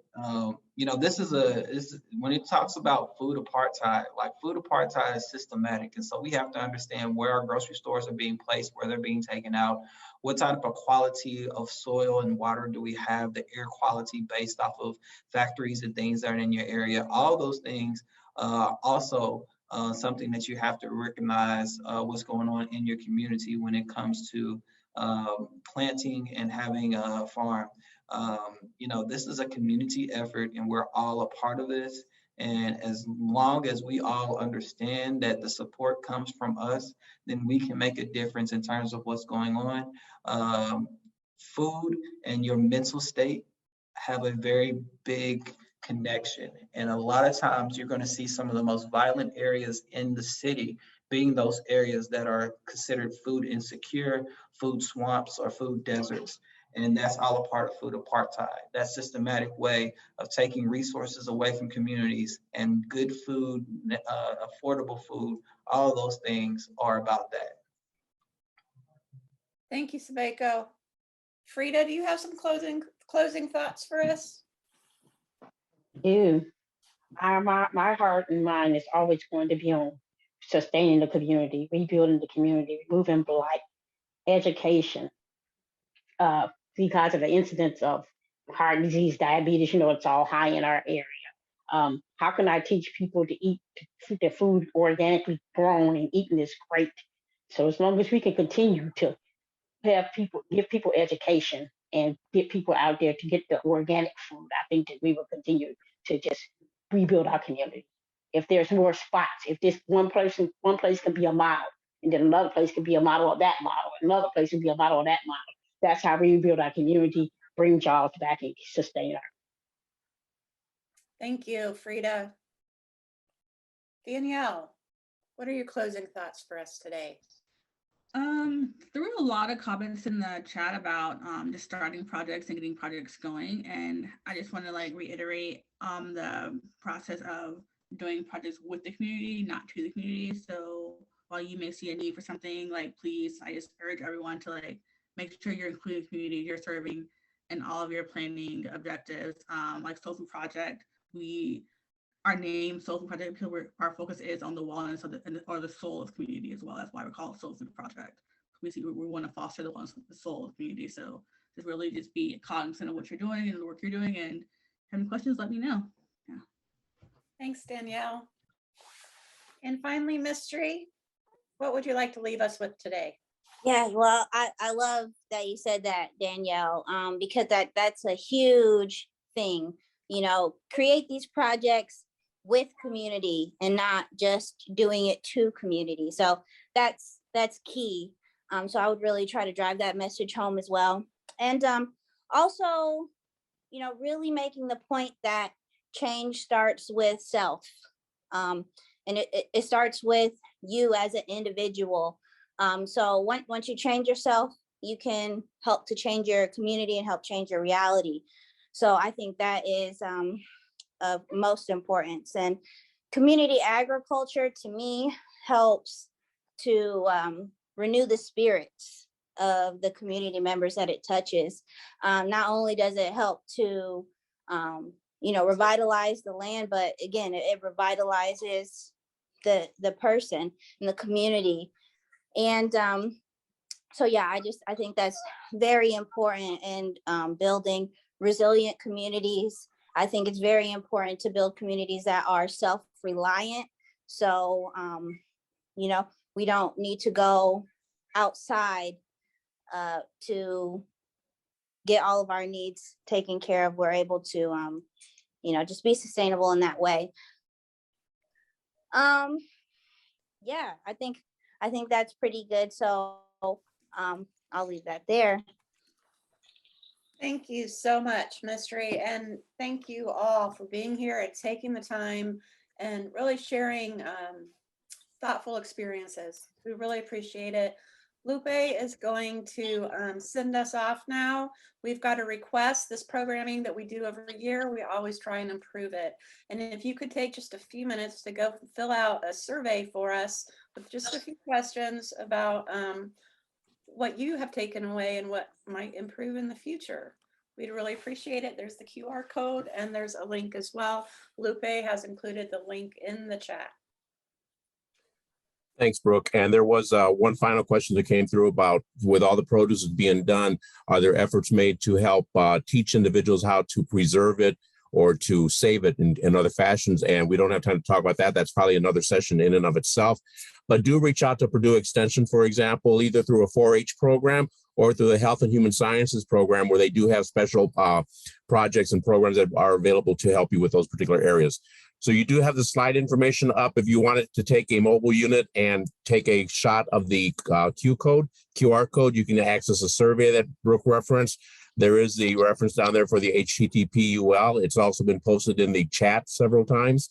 this is when it talks about food apartheid, like food apartheid is systematic. And so we have to understand where our grocery stores are being placed, where they're being taken out, what type of quality of soil and water do we have, the air quality based off of factories and things that are in your area. All those things also something that you have to recognize what's going on in your community when it comes to planting and having a farm. This is a community effort and we're all a part of this. And as long as we all understand that the support comes from us, then we can make a difference in terms of what's going on. Food and your mental state have a very big connection. And a lot of times you're going to see some of the most violent areas in the city being those areas that are considered food insecure, food swamps, or food deserts. And that's all a part of food apartheid. That systematic way of taking resources away from communities, and good food, affordable food, all of those things are about that. Thank you, Sabeko. Frida, do you have some closing thoughts for us? Do. My heart and mind is always going to be on sustaining the community, rebuilding the community, removing blight, education. Because of the incidence of heart disease, diabetes, it's all high in our area. How can I teach people to eat their food organically grown and eaten is great. So as long as we can continue to give people education and get people out there to get the organic food, I think that we will continue to just rebuild our community. If there's more spots, if this one place can be a model, and then another place can be a model of that model, another place can be a model of that model. That's how we rebuild our community, bring jobs back, and sustain our. Thank you, Frida. Danielle, what are your closing thoughts for us today? There were a lot of comments in the chat about just starting projects and getting projects going, and I just want to reiterate the process of doing projects with the community, not to the community. So while you may see a need for something, please, I just urge everyone to make sure you're including the community you're serving in all of your planning objectives. Like Soul Food Project, our name Soul Food Project because our focus is on the wellness of the soul of the community as well. That's why we call it Soul Food Project. We want to foster the wellness of the soul of the community. So just be cognizant of what you're doing and the work you're doing, and have any questions, let me know. Yeah. Thanks, Danielle. And finally, Mystery, what would you like to leave us with today? Yeah, well, I love that you said that, Danielle, because that's a huge thing. Create these projects with community and not just doing it to community. So that's key. So I would really try to drive that message home as well. And also, really making the point that change starts with self. And it starts with you as an individual. So once you change yourself, you can help to change your community and help change your reality. So I think that is of most importance. And community agriculture, to me, helps to renew the spirits of the community members that it touches. Not only does it help to, revitalize the land, but again, it revitalizes the person and the community. And so, yeah, I think that's very important in building resilient communities. I think it's very important to build communities that are self-reliant. So, we don't need to go outside to get all of our needs taken care of. We're able to, just be sustainable in that way. Yeah, I think that's pretty good. So I'll leave that there. Thank you so much, Mystery. And thank you all for being here and taking the time and really sharing thoughtful experiences. We really appreciate it. Lupe is going to send us off now. We've got a request. This programming that we do every year, we always try and improve it. And if you could take just a few minutes to go fill out a survey for us with just a few questions about what you have taken away and what might improve in the future. We'd really appreciate it. There's the QR code and there's a link as well. Lupe has included the link in the chat. Thanks, Brooke. And there was one final question that came through about, with all the produce being done, are there efforts made to help teach individuals how to preserve it or to save it in other fashions? And we don't have time to talk about that. That's probably another session in and of itself. But do reach out to Purdue Extension, for example, either through a 4-H program or through the Health and Human Sciences program, where they do have special projects and programs that are available to help you with those particular areas. So you do have the slide information up if you wanted to take a mobile unit and take a shot of the QR code. You can access a survey that Brooke referenced. There is the reference down there for the HTTP URL. It's also been posted in the chat several times.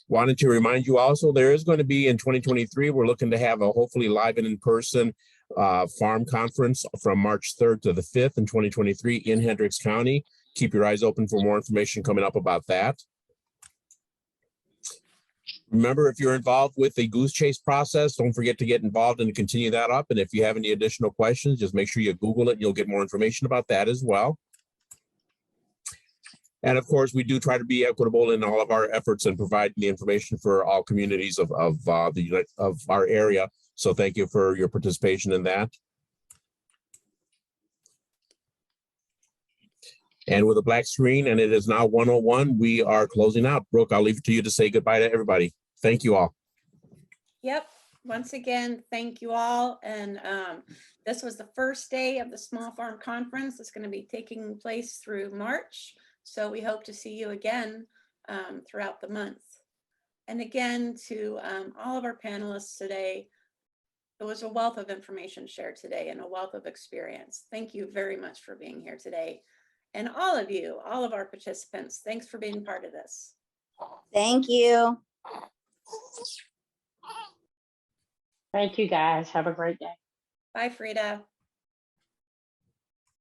Wanted to remind you also, there is going to be in 2023, we're looking to have a hopefully live and in-person farm conference from March 3rd to the 5th in 2023 in Hendricks County. Keep your eyes open for more information coming up about that. Remember, if you're involved with the goose chase process, don't forget to get involved and continue that up. And if you have any additional questions, just make sure you Google it and you'll get more information about that as well. And of course, we do try to be equitable in all of our efforts and provide the information for all communities of our area. So thank you for your participation in that. And with a black screen, and it is now 1:01, we are closing out. Brooke, I'll leave it to you to say goodbye to everybody. Thank you all. Yep. Once again, thank you all. And this was the first day of the Small Farm Conference. It's going to be taking place through March. So we hope to see you again throughout the month. And again, to all of our panelists today, it was a wealth of information shared today and a wealth of experience. Thank you very much for being here today. And all of you, all of our participants, thanks for being part of this. Thank you. Thank you, guys. Have a great day. Bye, Frida.